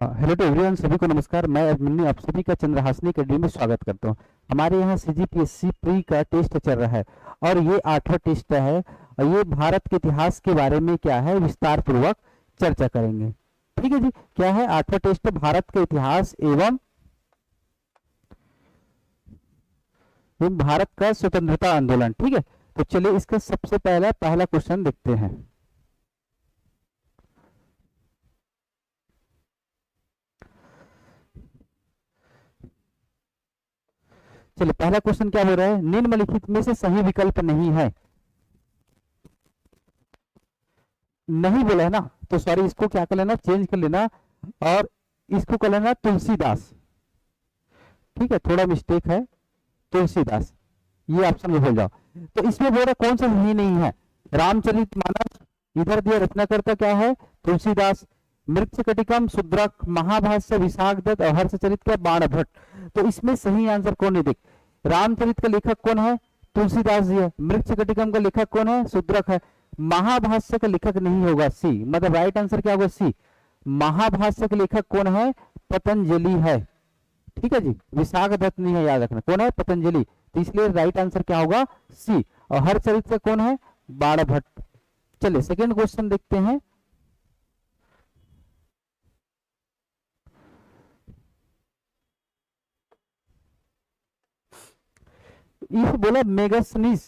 Hello to everyone, सभी को नमस्कार। मैं अभिमन्यु आप सभी का चंद्रहासिनी अकेडमी में स्वागत करता हूं। हमारे यहाँ सीजीपीएससी प्री का टेस्ट चल रहा है और ये 8वां टेस्ट है और ये भारत के इतिहास के बारे में क्या है विस्तार पूर्वक चर्चा करेंगे। ठीक है जी, क्या है 8वां टेस्ट? भारत के इतिहास एवं भारत का स्वतंत्रता आंदोलन। ठीक है, तो चलिए इसका सबसे पहला क्वेश्चन देखते हैं। चलिए पहला क्वेश्चन क्या हो रहा है, निम्नलिखित में से सही विकल्प नहीं है। नहीं बोला है ना, तो सॉरी, इसको क्या कर लेना, चेंज कर लेना और इसको कर लेना तुलसीदास। ठीक है, थोड़ा मिस्टेक है, तुलसीदास, ये ऑप्शन में भूल जाओ। तो इसमें बोल रहा कौन सा सही नहीं है? रामचरितमानस, इधर दिया रचनाकर्ता क्या है, तुलसीदास। मृच्छकटिकम, शुद्रक, महाभाष्य विशाखदत्त और हर्षचरित क्या, बाणभट्ट। तो इसमें सही आंसर कौन है? देख, रामचरित का लेखक कौन है? तुलसीदास जी है। मृच्छकटिकम का लेखक कौन है? शुद्रक है। महाभाष्य का लेखक नहीं होगा, सी, मतलब राइट आंसर क्या होगा, सी। महाभाष्य के लेखक कौन है? पतंजलि है। ठीक है जी, विशाखदत्त नहीं है, याद रखना कौन है, पतंजलि। तो इसलिए राइट आंसर क्या होगा, सी। और हर्षचरित का कौन है? बाणभट्ट। चलिए सेकंड क्वेश्चन देखते हैं। इफ बोला मेगासनीस,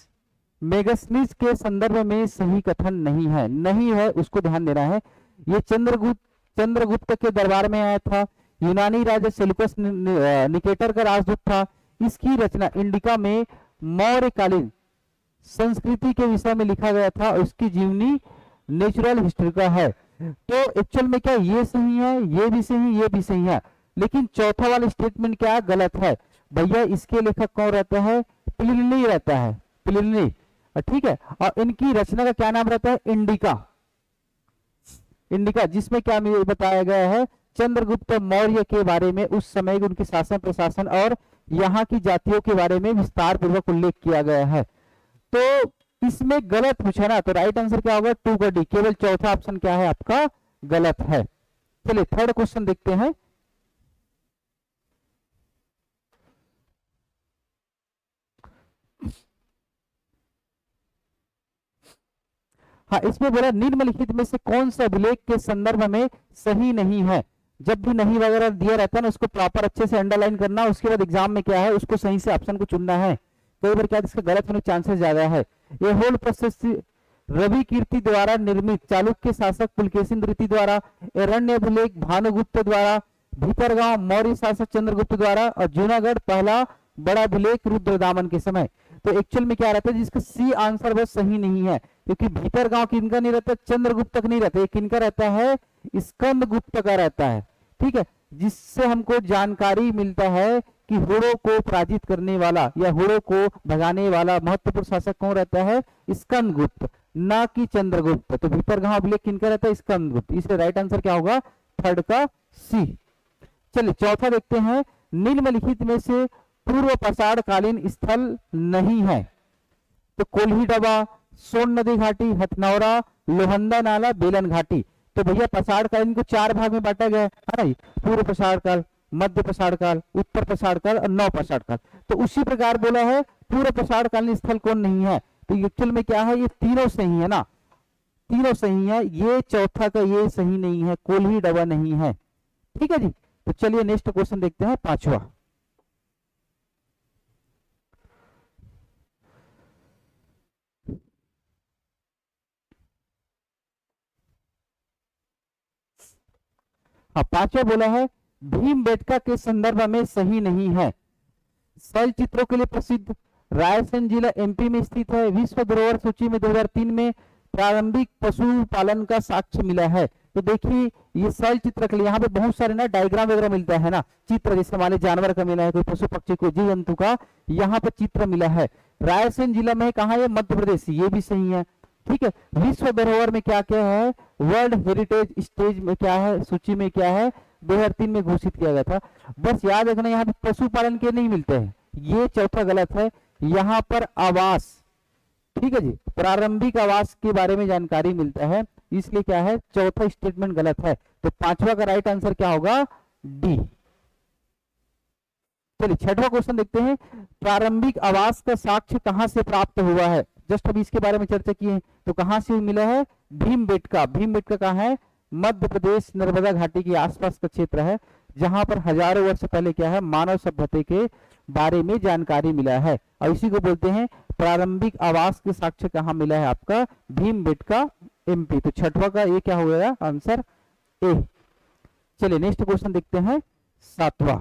मेगासनीस के संदर्भ में सही कथन नहीं है, नहीं है उसको ध्यान देना है। ये चंद्रगुप्त के दरबार में आया था, यूनानी राजा सेल्यूकस निकेटर का राजदूत था। इसकी रचना इंडिका में मौर्यकालीन संस्कृति के विषय में लिखा गया था और इसकी जीवनी नेचुरल हिस्ट्री का है। तो एक्चुअल में क्या ये सही है, ये भी सही, ये भी सही है, लेकिन चौथा वाला स्टेटमेंट क्या गलत है भैया। इसके लेखक कौन रहता है? प्लिनी रहता है, प्लिनी। ठीक है, और इनकी रचना का क्या नाम रहता है? इंडिका। इंडिका जिसमें क्या बताया गया है, चंद्रगुप्त मौर्य के बारे में, उस समय उनके शासन प्रशासन और यहाँ की जातियों के बारे में विस्तार पूर्वक उल्लेख किया गया है। तो इसमें गलत पूछा ना, तो राइट आंसर क्या होगा, 2 का डी। केवल चौथा ऑप्शन क्या है आपका, गलत है। चलिए थर्ड क्वेश्चन देखते हैं। हाँ, इसमें बोला निम्नलिखित में से कौन सा अभिलेख के संदर्भ में सही नहीं है। जब भी नहीं वगैरह दिया रहता है ना, उसको प्रॉपर अच्छे से अंडरलाइन करना, उसके बाद एग्जाम में क्या है उसको सही से ऑप्शन को चुनना है। कई बार क्या इसका गलत होने के चांसेस ज्यादा है। ये होल प्रोसेस रवि कीर्ति द्वारा निर्मित, चालुक्य शासक पुलकेशिन द्वितीय द्वारा, अरण्य अभिलेख भानुगुप्त द्वारा, भीतरगांव मौर्य शासक चंद्रगुप्त द्वारा और जूनागढ़ पहला बड़ा अभिलेख रुद्रदामन के समय। तो एक्चुअल में क्या रहता है, जिसका सी आंसर वो सही नहीं है, क्योंकि भीतरगांव किनका नहीं रहता, चंद्रगुप्त का नहीं रहता, ये किनका रहता है, स्कंदगुप्त का रहता है। ठीक है, जिससे हमको जानकारी मिलता है कि हुड़ों को पराजित करने वाला या हुड़ों को भगाने वाला महत्वपूर्ण शासक कौन रहता है, स्कंदगुप्त, ना कि चंद्रगुप्त। तो भीतरगांव अभिलेख किनका रहता है, स्कंदगुप्त। इसलिए राइट आंसर क्या होगा, थर्ड का सी। चलिए चौथा देखते हैं। निम्नलिखित में से पूर्व पाषाण कालीन स्थल नहीं है। तो कोल्ही डबा, सोन नदी घाटी, हथनौरा, लोहंदा नाला, बेलन घाटी। तो भैया पाषाण कालीन को 4 भाग में बांटा गया है ना, पूर्व पाषाण काल, मध्य पाषाण काल, उत्तर पाषाण काल और नव पाषाण काल। तो उसी प्रकार बोला है पूर्व पाषाण कालीन स्थल कौन नहीं है। तो एक्चुअल में क्या है, ये तीनों सही है ना, तीनों सही है, ये चौथा का ये सही नहीं है, कोल्ही डबा नहीं है। ठीक है जी, तो चलिए नेक्स्ट क्वेश्चन देखते हैं, पांचवा। हाँ, पांचवा बोला है भीमबेटका के संदर्भ में सही नहीं है। शैल चित्रों के लिए प्रसिद्ध, रायसेन जिला एमपी में स्थित है, विश्व धरोहर सूची में 2003 में प्रारंभिक पशुपालन का साक्ष्य मिला है। तो देखिए ये शैल चित्र के लिए यहाँ पे बहुत सारे ना डायग्राम वगैरह मिलता है ना, चित्र, जैसे हमारे जानवर का मिला है, कोई पशु पक्षी को जीव जंतु का यहाँ पे चित्र मिला है। रायसेन जिला में कहा है, मध्य प्रदेश, ये भी सही है। ठीक है, विश्व धरोहर में क्या क्या है, वर्ल्ड हेरिटेज स्टेज में क्या है, सूची में क्या है, 2003 में घोषित किया गया था। बस याद रखना यहाँ पे पशुपालन के नहीं मिलते हैं, ये चौथा गलत है। यहाँ पर आवास, ठीक है जी, प्रारंभिक आवास के बारे में जानकारी मिलता है, इसलिए क्या है, चौथा स्टेटमेंट गलत है। तो पांचवा का राइट आंसर क्या होगा, डी। चलिए छठवां क्वेश्चन देखते हैं, प्रारंभिक आवास का साक्ष्य कहां से प्राप्त हुआ है। जस्ट अभी इसके बारे में चर्चा किए, तो कहां से मिला है, भीमबेटका। भीमबेटका कहाँ है, मध्य प्रदेश नर्मदा घाटी के आसपास का क्षेत्र है, जहां पर हजारों वर्ष पहले क्या है, मानव सभ्यता के बारे में जानकारी मिला है, और इसी को बोलते हैं प्रारंभिक आवास के साक्ष्य कहाँ मिला है, आपका भीमबेटका एमपी। तो छठवा का ये क्या हो गया आंसर, ए। चलिए नेक्स्ट क्वेश्चन देखते हैं, सातवां।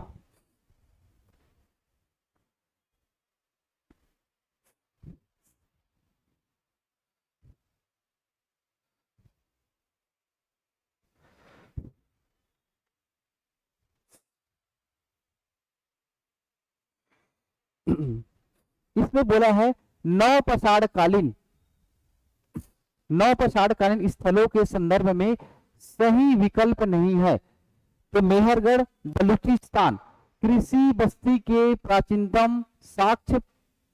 इसमें बोला है नौपसाढ़कालीन स्थलों के संदर्भ में सही विकल्प नहीं है। तो मेहरगढ़ बलूचिस्तान, कृषि बस्ती के प्राचीनतम साक्ष्य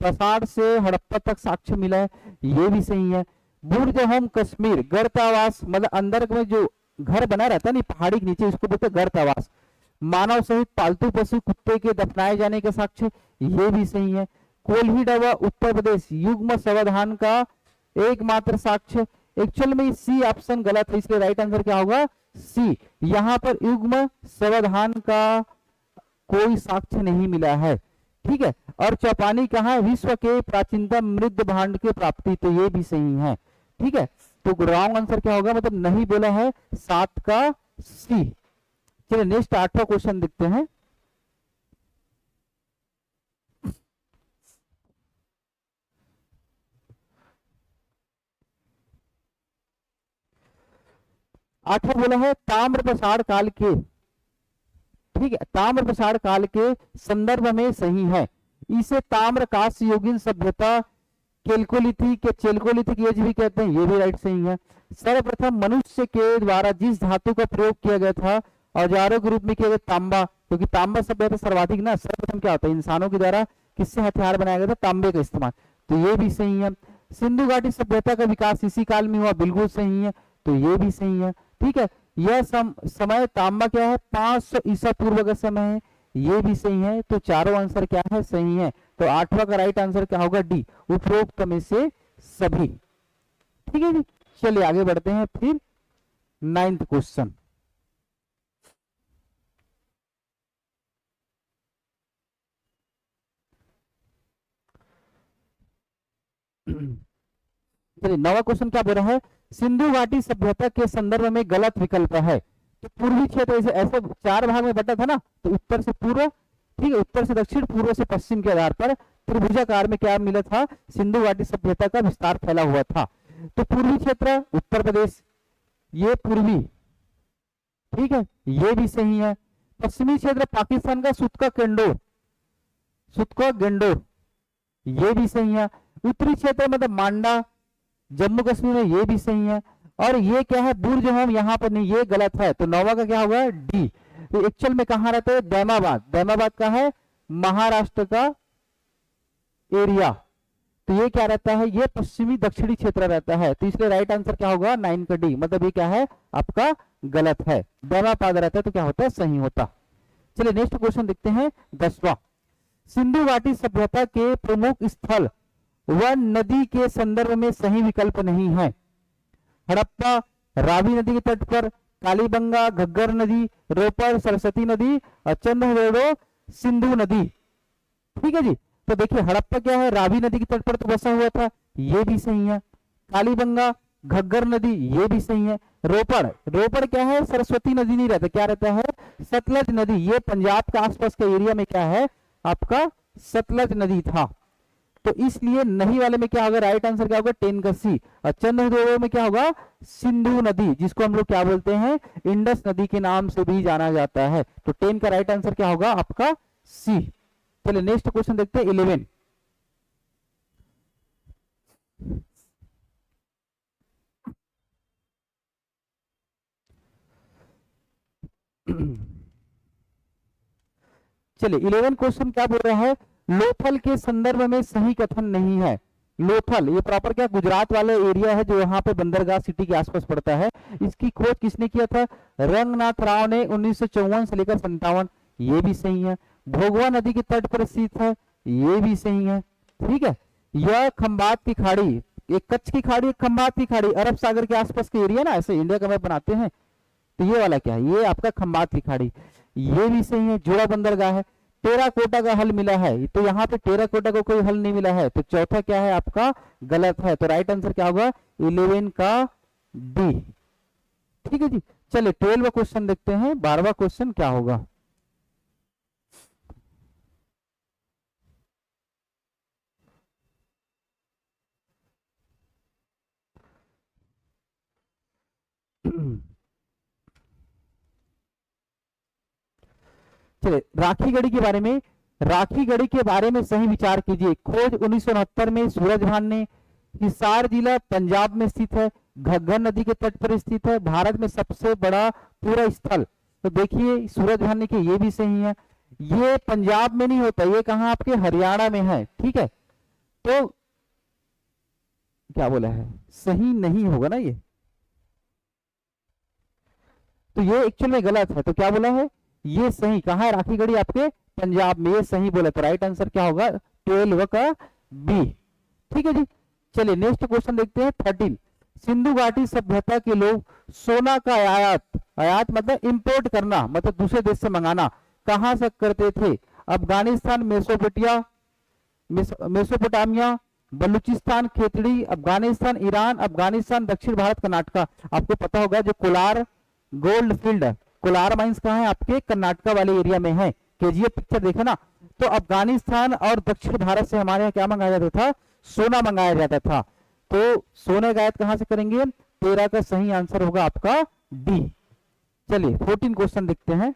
पसाड़ से हड़प्पा तक साक्ष्य मिला है, ये भी सही है। बुर्ज होम कश्मीर, गर्तावास, मतलब अंदर में जो घर बना रहता है ना पहाड़ी के नीचे, इसको बोलते हैं गर्तावास। मानव सहित पालतू पशु कुत्ते के दफनाए जाने का साक्ष्य, ये भी सही है। कोल्हीडवा उत्तर प्रदेश, युग्म संविधान का एकमात्र साक्ष्य। एक्चुअल में सी ऑप्शन गलत है, इसलिए राइट आंसर क्या होगा, सी। यहाँ पर युग्म संविधान का कोई साक्ष्य नहीं मिला है, ठीक है। और चौपानी कहाँ है, विश्व के प्राचीनतम मृद भांड के प्राप्ति, तो ये भी सही है, ठीक है। तो रॉन्ग आंसर क्या होगा, मतलब नहीं बोला है, 7 का सी। चलिए नेक्स्ट 8वां क्वेश्चन देखते हैं। आठवां बोला है ताम्रप्रसार काल के, ठीक है, ताम्रप्रसार काल के संदर्भ में सही है। इसे ताम्र कांस्य युगीन सभ्यता, केल्कोलिथिक या चेल्कोलिथिक एज भी कहते हैं, ये भी राइट सही है। सर्वप्रथम मनुष्य के द्वारा जिस धातु का प्रयोग किया गया था औजारों के रूप में किया गया, तांबा, क्योंकि तांबा सभ्यता सर्वाधिक ना, सर्वप्रथम क्या होता है, इंसानों के द्वारा किससे हथियार बनाया गया था, तांबे का इस्तेमाल, तो ये भी सही है। सिंधु घाटी सभ्यता का विकास इसी काल में हुआ, बिल्कुल सही है, तो ये भी सही है, ठीक है। यह समय तांबा क्या है, 500 ईसा पूर्व का समय है, ये भी सही है। तो चारों आंसर क्या है, सही है। तो 8वां का राइट आंसर क्या होगा, डी, उपरोक्त में से सभी, ठीक है जी। चलिए आगे बढ़ते हैं फिर 9th क्वेश्चन। चलिए 9वां क्वेश्चन क्या बोल रहा है, सिंधु घाटी सभ्यता के संदर्भ में गलत विकल्प है। तो पूर्वी क्षेत्र ऐसे 4 भाग में बटा था ना, तो उत्तर से पूर्व, ठीक है, उत्तर से दक्षिण, पूर्व से पश्चिम के आधार पर त्रिभुजाकार में क्या मिला था, सिंधु घाटी सभ्यता का विस्तार फैला हुआ था। तो पूर्वी क्षेत्र उत्तर प्रदेश, ये पूर्वी, ठीक है, ये भी सही है। पश्चिमी क्षेत्र पाकिस्तान का सुतका गेंडोर, ये भी सही है। उत्तरी क्षेत्र मतलब मांडा, जम्मू कश्मीर में, ये भी सही है। और ये क्या है, बुर्ज होम, यहाँ पर नहीं, ये गलत है। तो 9वां का क्या होगा, डी। तो एक्चुअल में कहाँ रहते हैं, दैमाबाद, दैमाबाद का है महाराष्ट्र का एरिया, तो ये क्या रहता है, ये पश्चिमी दक्षिणी क्षेत्र रहता है, तो इसलिए राइट आंसर क्या होगा, 9 का डी, मतलब ये क्या है आपका गलत है। दैमाबाद रहता है तो क्या होता है, सही होता। चलिए नेक्स्ट क्वेश्चन देखते हैं 10वां। सिंधु घाटी सभ्यता के प्रमुख स्थल व नदी के संदर्भ में सही विकल्प नहीं है। हड़प्पा, रावी नदी के तट पर, कालीबंगा, घग्गर नदी, रोपर, सरस्वती नदी और चंद्रवेड़ो, सिंधु नदी, ठीक है जी। तो देखिए हड़प्पा क्या है, रावी नदी के तट पर तो बसा हुआ था, ये भी सही है। कालीबंगा, घग्गर नदी, ये भी सही है। रोपड़ क्या है, सरस्वती नदी नहीं रहता, क्या रहता है, सतलज नदी, ये पंजाब के आसपास के एरिया में क्या है आपका सतलज नदी था, तो इसलिए नहीं वाले में क्या होगा, राइट आंसर क्या होगा, 10 का सी। और चंद्रदेव में क्या होगा, सिंधु नदी, जिसको हम लोग क्या बोलते हैं, इंडस नदी के नाम से भी जाना जाता है। तो 10 का राइट आंसर क्या होगा आपका सी। चलिए नेक्स्ट क्वेश्चन देखते हैं 11। चलिए 11 क्वेश्चन क्या बोल रहा है, लोथल के संदर्भ में सही कथन नहीं है। लोथल, ये प्रॉपर क्या गुजरात वाला एरिया है जो यहाँ पे बंदरगाह सिटी के आसपास पड़ता है। इसकी खोज किसने किया था? रंगनाथ राव ने 1954 से लेकर 57, ये भी सही है। भोगवा नदी के तट पर स्थित है, ये भी सही है। ठीक है, यह खंबात की खाड़ी, एक कच्छ की खाड़ी, एक खंबात की खाड़ी, अरब सागर के आसपास के एरिया ना, ऐसे इंडिया का मैप बनाते हैं तो ये वाला क्या है? ये आपका खंबात की खाड़ी, ये भी सही है। जोड़ा बंदरगाह है। टेराकोटा का हल मिला है, तो यहाँ पे टेराकोटा को कोई हल नहीं मिला है, तो चौथा क्या है आपका? गलत है। तो राइट आंसर क्या होगा? 11 का डी। ठीक है जी, चलिए 12वां क्वेश्चन देखते हैं। 12वां क्वेश्चन क्या होगा? चलिए राखी गढ़ी के बारे में, राखी गढ़ी के बारे में सही विचार कीजिए। खोज 1969 में सूरज भान ने। हिसार जिला पंजाब में स्थित है, घग्गर नदी के तट पर स्थित है, भारत में सबसे बड़ा पूरा स्थल। तो देखिए सूरज भान ने किया, ये भी सही है। ये पंजाब में नहीं होता, ये कहाँ आपके हरियाणा में है। ठीक है, तो क्या बोला है? सही नहीं होगा ना ये, तो ये एक्चुअल में गलत है। तो क्या बोला है? ये सही कहाँ है? राखी गढ़ी आपके पंजाब में, ये सही बोला। तो राइट आंसर क्या होगा? 12 का बी। ठीक है जी, चलिए नेक्स्ट क्वेश्चन देखते हैं। 13, सिंधु घाटी सभ्यता के लोग सोना का आयात, आयात मतलब इंपोर्ट करना, मतलब दूसरे देश से मंगाना, कहां से करते थे? अफगानिस्तान, मेसोपोटामिया, बलूचिस्तान, खेतड़ी, अफगानिस्तान, ईरान, अफगानिस्तान, दक्षिण भारत, कर्नाटका। आपको पता होगा जो कोलार गोल्ड फील्ड है, कोलार माइंस कहाँ है? आपके कर्नाटका वाले एरिया में है। केजीएफ पिक्चर देखो ना, तो अफगानिस्तान और दक्षिण भारत से हमारे यहाँ क्या मंगाया जाता था? सोना मंगाया जाता था। तो सोने का आयात कहां से करेंगे? 13 का सही आंसर होगा आपका डी। चलिए 14 क्वेश्चन देखते हैं।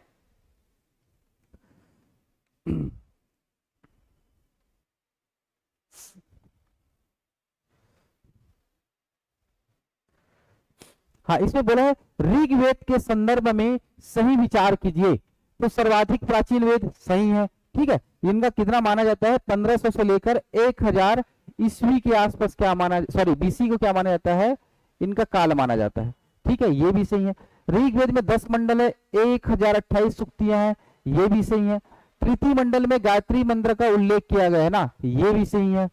हाँ, इसमें बोला है ऋग्वेद के संदर्भ में सही विचार कीजिए। तो सर्वाधिक प्राचीन वेद सही है। ठीक है, इनका कितना माना जाता है? 1500 से लेकर 1000 ईस्वी के आसपास क्या माना, सॉरी बीसी को क्या माना जाता है? इनका काल माना जाता है। ठीक है, ये भी सही है। ऋग्वेद में 10 मंडल है, 1028 सूक्तियां हैं, ये भी सही है। तृतीय मंडल में गायत्री मंत्र का उल्लेख किया गया है ना, ये भी सही है।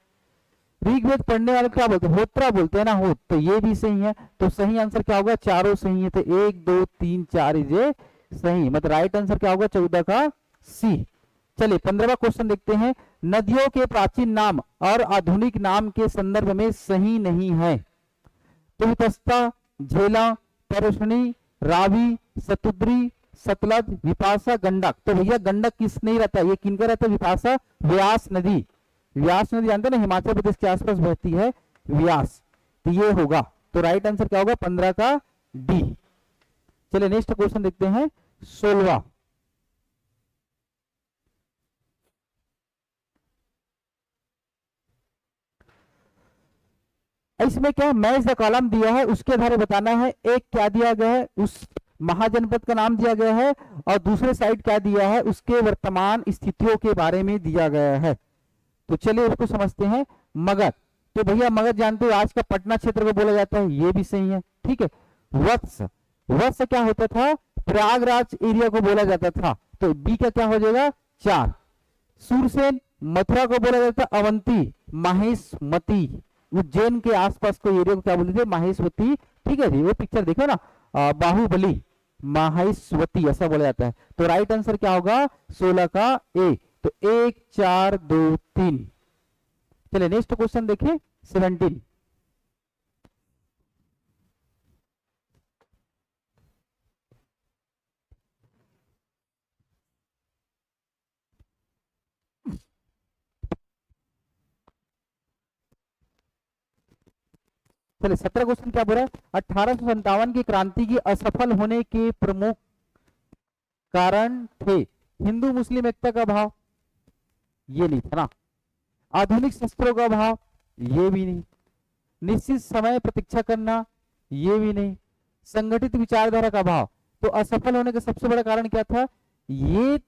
ऋग्वेद पढ़ने वाले क्या बोलते हैं? होत्रा बोलते हैं ना, होत, तो ये भी सही है। तो सही आंसर क्या होगा? चारों सही है। तो 1 2 3 4 ये सही, मतलब राइट आंसर क्या होगा? 14 का सी। चलिए 15वां क्वेश्चन देखते हैं। नदियों के प्राचीन नाम और आधुनिक नाम के संदर्भ में सही नहीं है। तुलतस्ता, झेला, परशुनी, रावी, सतुद्री, सतलज, विपाशा, गंडक। तो भैया गंडक किस नहीं रहता? ये किनका रहता है? विपाशा, व्यास नदी। व्यास नदी जानते हैं ना, हिमाचल प्रदेश के आसपास बहती है व्यास, तो ये होगा। तो राइट आंसर क्या होगा? 15 का डी। चलिए नेक्स्ट क्वेश्चन देखते हैं। 16वां, इसमें क्या मैच द कॉलम दिया है, उसके आधार बताना है। एक क्या दिया गया है? उस महाजनपद का नाम दिया गया है, और दूसरे साइड क्या दिया है? उसके वर्तमान स्थितियों के बारे में दिया गया है। तो चलिए उसको समझते हैं। मगध, तो भैया मगध जानते हो आज का पटना क्षेत्र को बोला जाता है, ये भी सही है। ठीक है। वत्स, वत्स क्या होता था? प्रयागराज एरिया को बोला जाता था, तो बी का क्या हो जाएगा? 4। सूरसेन, मथुरा को बोला जाता है अवंती, माहेशमती, उज्जैन के आसपास को एरिया को क्या बोलते थे? माहेशवती। ठीक है जी, वो पिक्चर देखो ना, बाहुबली, माहेशवती ऐसा बोला जाता है। तो राइट आंसर क्या होगा? 16 का ए। तो 1 4 2 3। चलिए नेक्स्ट क्वेश्चन देखिए। 17, चलिए 17 क्वेश्चन क्या बोल रहा है? 1857 की क्रांति की असफल होने के प्रमुख कारण थे हिंदू मुस्लिम एकता का भाव, ये नहीं था ना। आधुनिक शस्त्रों का भाव, ये भी नहीं। निश्चित समय प्रतीक्षा करना, ये भी नहीं। संगठित विचारधारा का भाव। तो असफल होने का सबसे बड़ा कारण क्या था? ये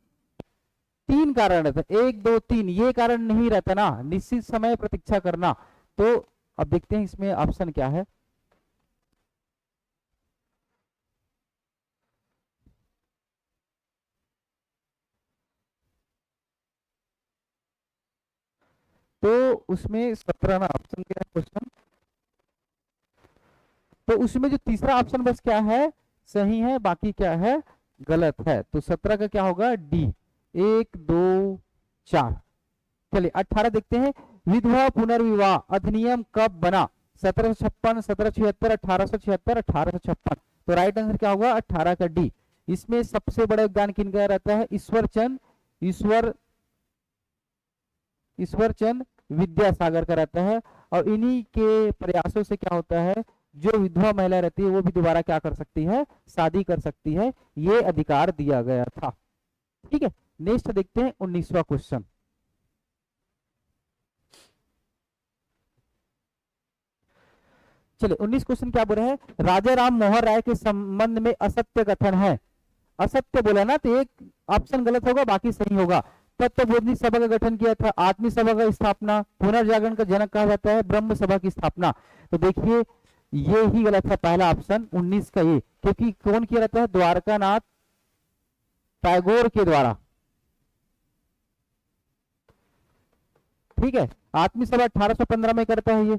3 कारण रहता, 1 2 3, ये कारण नहीं रहता ना, निश्चित समय प्रतीक्षा करना, तो अब देखते हैं इसमें ऑप्शन क्या है। तो उसमें 17 ना ऑप्शन क्या है क्वेश्चन, तो उसमें जो तीसरा ऑप्शन बस क्या है, सही है, बाकी क्या है, गलत है। तो 17 का क्या होगा, डी। 1 2 4। चलिए 18 देखते हैं। विधवा पुनर्विवाह अधिनियम कब बना? 1756, 1776, 1876, 1856। तो राइट आंसर क्या होगा, 18 का डी। इसमें सबसे बड़ा योगदान किनका रहता है, ईश्वर ईश्वरचंद विद्यासागर का रहता है। और इन्हीं के प्रयासों से क्या होता है, जो विधवा महिला रहती है वो भी दोबारा क्या कर सकती है, शादी कर सकती है, ये अधिकार दिया गया था। ठीक है, नेक्स्ट देखते हैं 19वां क्वेश्चन। चलिए 19 क्वेश्चन क्या बोल रहे हैं, राजा राम मोहन राय के संबंध में असत्य कथन है। असत्य बोला ना तो एक ऑप्शन गलत होगा, बाकी सही होगा। तत्वबोधनी सभा का गठन किया था, आत्मी सभा का स्थापना, पुनर्जागरण का जनक कहा जाता है, ब्रह्म सभा की स्थापना। तो देखिए ये ही गलत है, पहला ऑप्शन 19 का ये, क्योंकि कौन किया रहता है, द्वारका नाथ टैगोर के द्वारा। ठीक है, आत्मी सभा 1815 में करता है ये।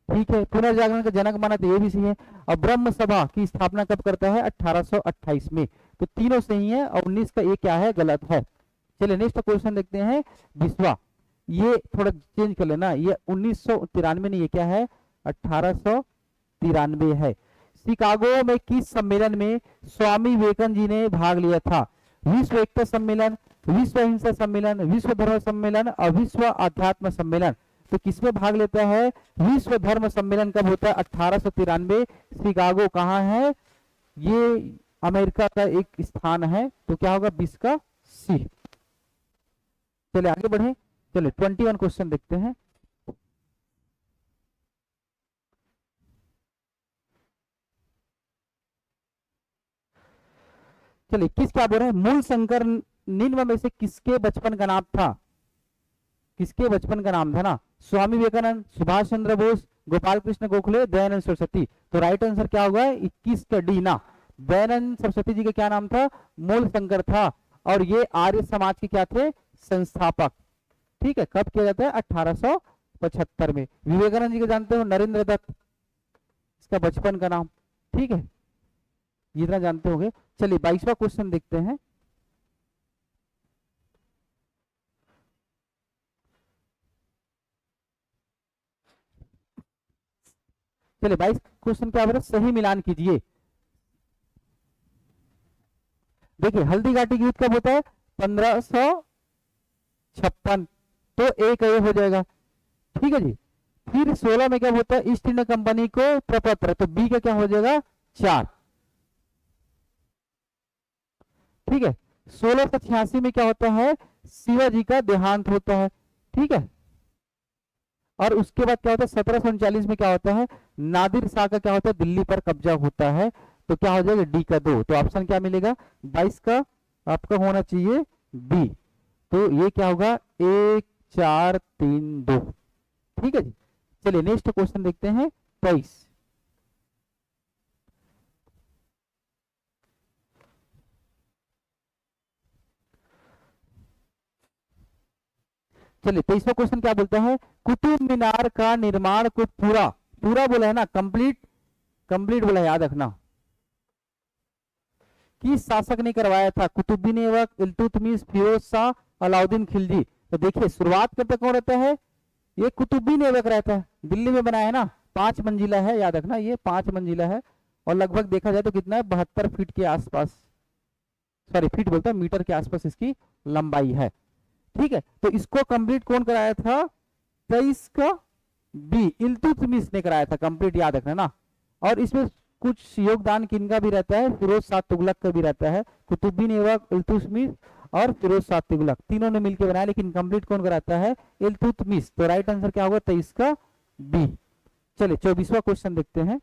ठीक है, पुनर्जागरण का जनक माना तो ये भी सही है। और ब्रह्म सभा की स्थापना कब करता है, 1828 में। तो तीनों सही है और 19 का ये क्या है, गलत है। चलिए नेक्स्ट क्वेश्चन देखते हैं 20वां। ये थोड़ा चेंज कर लेना, ये 1993 नहीं, ये क्या है, 1893 है। शिकागो में किस सम्मेलन में स्वामी विवेकानंद जी ने भाग लिया था? विश्व एकता सम्मेलन, विश्व अहिंसा सम्मेलन, विश्व धर्म सम्मेलन और विश्व अध्यात्म सम्मेलन। तो किसमें भाग लेता है, विश्व धर्म सम्मेलन कब होता है, 1893। शिकागो कहाँ है, ये अमेरिका का एक स्थान है। तो क्या होगा 20 का सी। चलिए आगे बढ़े। चलिए 21 क्वेश्चन देखते हैं। चलिए किस क्या बोल रहे हैं, मूल शंकर निम्न में से किसके बचपन का नाम था? किसके बचपन का नाम था ना, स्वामी विवेकानंद, सुभाष चंद्र बोस, गोपाल कृष्ण गोखले, दयानंद सरस्वती। तो राइट आंसर क्या होगा, 21 का डी ना। दयानंद सरस्वती जी का क्या नाम था, मूल शंकर था। और ये आर्य समाज के क्या थे, संस्थापक। ठीक है, कब किया जाता है, 1875 में। विवेकानंद जी को जानते हो, नरेंद्र दत्त, इसका बचपन का नाम। ठीक है, ये इतना जानते होंगे। चलिए 22वां क्वेश्चन देखते हैं। चलिए 22 क्वेश्चन क्या बोल रहे हैं, सही मिलान कीजिए। देखिए हल्दी घाटी की युद्ध कब होता है, 1556। तो एक ये हो जाएगा। ठीक है जी। फिर 16 में क्या होता है, ईस्ट इंडिया कंपनी को प्रपत्र, तो बी का क्या हो जाएगा, 4। ठीक है, 1686 में क्या होता है, शिवाजी का देहांत होता है। ठीक है, और उसके बाद क्या होता है, 1739 में क्या होता है, नादिर शाह का क्या होता है, दिल्ली पर कब्जा होता है। तो क्या हो जाएगा, डी का 2। तो ऑप्शन क्या मिलेगा, 22 का आपका होना चाहिए बी। तो ये क्या होगा, 1 4 3 2। ठीक है जी। चलिए नेक्स्ट क्वेश्चन देखते हैं 23। चलिए 23वां क्वेश्चन क्या बोलता है, कुतुब मीनार का निर्माण को पूरा, पूरा बोला है ना, कंप्लीट, कंप्लीट बोला है, याद रखना। किस शासक ने करवाया था, कुतुबुद्दीन ऐबक, इल्तुतमिश, फिरोज शाह, अलाउद्दीन खिलजी। तो देखिए शुरुआत करते कौन रहता है, ये कुतुबुद्दीन ऐबक रहता है। दिल्ली में बनाया है ना, 5 मंजिला है, याद रखना ये 5 मंजिला है। और लगभग देखा जाए तो कितना है, 72 फीट के आसपास, सॉरी फीट बोलता है, मीटर के आसपास इसकी लंबाई है। ठीक है, तो इसको कंप्लीट कौन कराया था, 23 का बी, इल्तुतमिश ने कराया था कंप्लीट, याद रखना ना। और इसमें कुछ योगदान किनका भी रहता है, फिरोज शाह तुगलक का भी रहता है। कुतुबुद्दीन ऐबक, इल्तुतमिश और फिरोज शाह तुगलक तीनों ने मिलकर बनाया, लेकिन कंप्लीट कौन कराता है, इल्तुतमिश। तो राइट आंसर क्या होगा, 23 का बी। चलिए 24वां क्वेश्चन देखते हैं।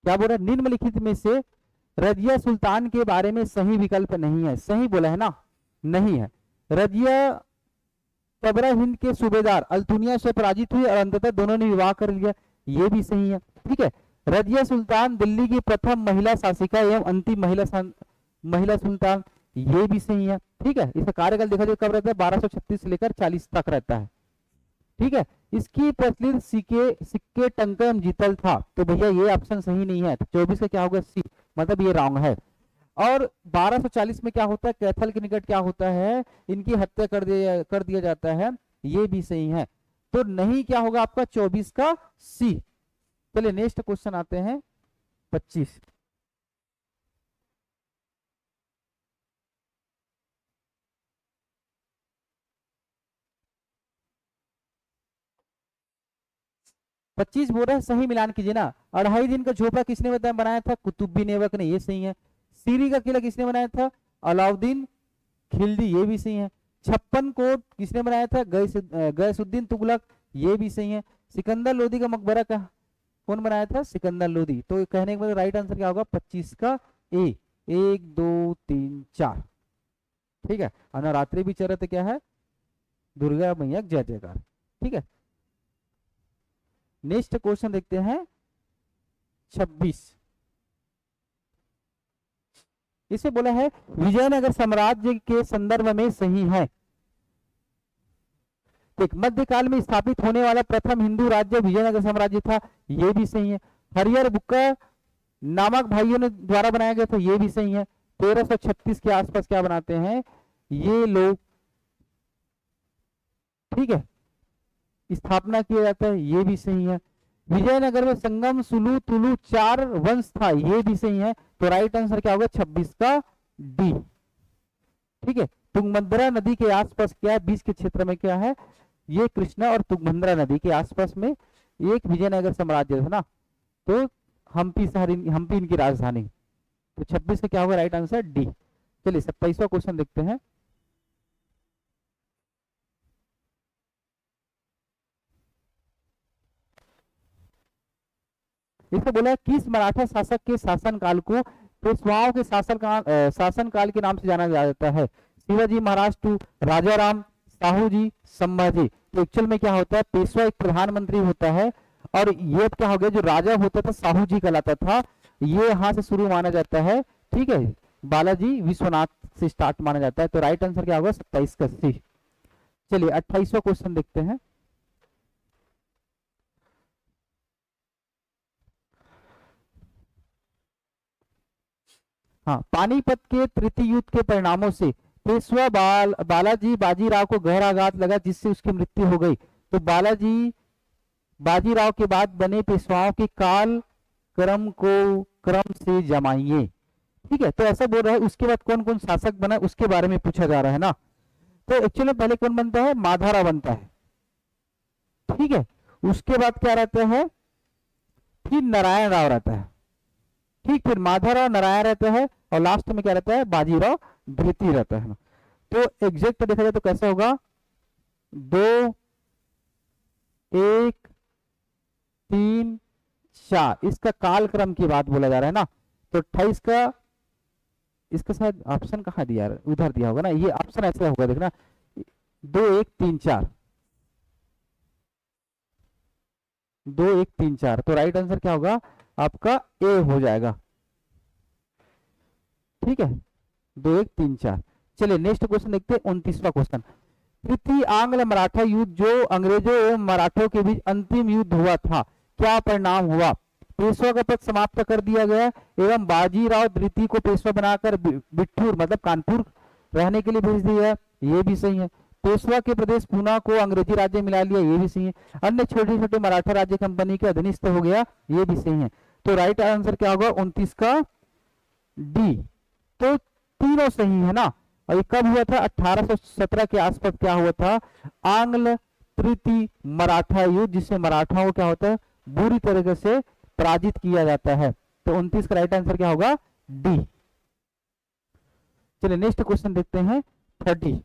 क्या बोल रहा है, निम्नलिखित में से रजिया सुल्तान के बारे में सही विकल्प नहीं है। सही बोला है ना, नहीं है। रजिया तबरा हिंद के सूबेदार अल्तुनिया से पराजित हुई और अंततः दोनों ने विवाह कर लिया, ये भी सही है। ठीक है, रजिया सुल्तान दिल्ली की प्रथम महिला शासिका एवं अंतिम महिला सुल्तान, ये भी सही है। ठीक है, इसका कार्यकाल देखा जाए कब रहता है, 1236 से लेकर 40 तक रहता है। ठीक है, इसकी प्रचलित सिक्के टंकम जीतल था, तो भैया ये ऑप्शन सही नहीं है, तो 24 का क्या होगा, सी, मतलब ये रॉन्ग है। और 1240 में क्या होता है, कैथल के निकट क्या होता है, इनकी हत्या कर दिया जाता है, ये भी सही है। तो नहीं क्या होगा आपका 24 का सी। चलिए नेक्स्ट क्वेश्चन आते हैं 25। पच्चीस बोल रहे हैं सही मिलान कीजिए ना। 2.5 दिन का झोपड़ा किसने बनाया था, कुतुबुद्दीन ऐबक ने, ये सही है। सीरी का किला किसने बनाया था, अलाउद्दीन खिलजी, ये भी सही है। 56 कोट किसने बनाया था, गयसुद्दीन तुगलक, ये भी सही है। सिकंदर लोदी का मकबरा का कौन बनाया था, सिकंदर लोदी। तो कहने के बाद राइट आंसर क्या होगा, 25 का ए, 1 2 3 4। ठीक है, और नवरात्रि भी चल रहे थे, क्या है, दुर्गा मैया जय जयकार। ठीक है, नेक्स्ट क्वेश्चन देखते हैं 26। इसे बोला है विजयनगर साम्राज्य के संदर्भ में सही है। एक मध्यकाल में स्थापित होने वाला प्रथम हिंदू राज्य विजयनगर साम्राज्य था, ये भी सही है। हरिहर बुक्का नामक भाइयों ने द्वारा बनाया गया था, ये भी सही है। 1336 के आसपास क्या बनाते हैं ये लोग, ठीक है, स्थापना किया जाता है, ये भी सही है। विजयनगर में संगम सुलू तुलु 4 वंश था, ये भी सही है। तो राइट आंसर क्या होगा, 26 का डी। ठीक है, तुंगभद्रा नदी के आसपास क्या है, बीच के क्षेत्र में क्या है, ये कृष्णा और तुंगभद्रा नदी के आसपास में एक विजयनगर साम्राज्य था ना, तो हम्पी शहर हम्पी इनकी राजधानी। तो 26 का क्या होगा राइट आंसर, डी। चलिए 27वां क्वेश्चन देखते हैं। इसको बोला है किस मराठा शासक के शासनकाल को पेशवाओं के शासनकाल के नाम से जाना जाता है, शिवाजी महाराज टू, राजा राम, साहू जी, संभाजी। तो एक्चुअल में क्या होता है, पेशवा एक प्रधानमंत्री होता है, और ये क्या हो गया, जो राजा होता था साहू जी कहलाता था, ये यहाँ से शुरू माना जाता है। ठीक है, बालाजी विश्वनाथ से स्टार्ट माना जाता है। तो राइट आंसर क्या होगा, 27 का सी। चलिए 28वां क्वेश्चन देखते हैं। हाँ, पानीपत के तृतीय युद्ध के परिणामों से पेशवा बालाजी बाजीराव को गहरा आघात लगा, जिससे उसकी मृत्यु हो गई। तो बालाजी बाजीराव के बाद बने पेशवाओं के काल क्रम को क्रम से जमाइए। ठीक है, तो ऐसा बोल रहा है, उसके बाद कौन कौन शासक बना उसके बारे में पूछा जा रहा है ना। तो एक्चुअली पहले कौन बनता है, माधवराव बनता है। ठीक है, उसके बाद क्या रहता है, फिर नारायण राव रहता है। ठीक, फिर माधवराव नारायण रहता है, और लास्ट में क्या रहता है, बाजीराव द्वितीय रहता है ना। तो एग्जैक्ट देखा जाए तो कैसा होगा, 2 1 3 4, इसका कालक्रम की बात बोला जा रहा है ना। तो 28 का, इसका शायद ऑप्शन कहाँ दिया, उधर दिया होगा ना, ये ऑप्शन ऐसा होगा देखना, 2 1 3 4, 2 1 3 4। तो राइट आंसर क्या होगा आपका, ए हो जाएगा। ठीक है, 2 1 3 4। चलिए नेक्स्ट क्वेश्चन देखते हैं, 29वां क्वेश्चन। तृतीय आंग्ल मराठा युद्ध, जो अंग्रेजों एवं मराठों के बीच अंतिम युद्ध हुआ था, क्या परिणाम हुआ, पेशवा का पद समाप्त कर दिया गया एवं बाजीराव द्वितीय को पेशवा बनाकर बिठूर मतलब कानपुर रहने के लिए भेज दिया, ये भी सही है। पेशवा के प्रदेश पूना को अंग्रेजी राज्य मिला लिया, ये भी सही है। अन्य छोटे छोटे मराठा राज्य कंपनी के अधीनस्थ हो गया, ये भी सही है। तो राइट आंसर क्या होगा, 29 का डी। तो तीनों सही है ना। और ये कब हुआ था, 1817 के आसपास क्या हुआ था, आंग्ल तृतीय मराठा युद्ध, जिससे मराठाओं को क्या होता है, बुरी तरीके से पराजित किया जाता है। तो 29 का राइट आंसर क्या होगा, डी। चलिए नेक्स्ट क्वेश्चन देखते हैं 30।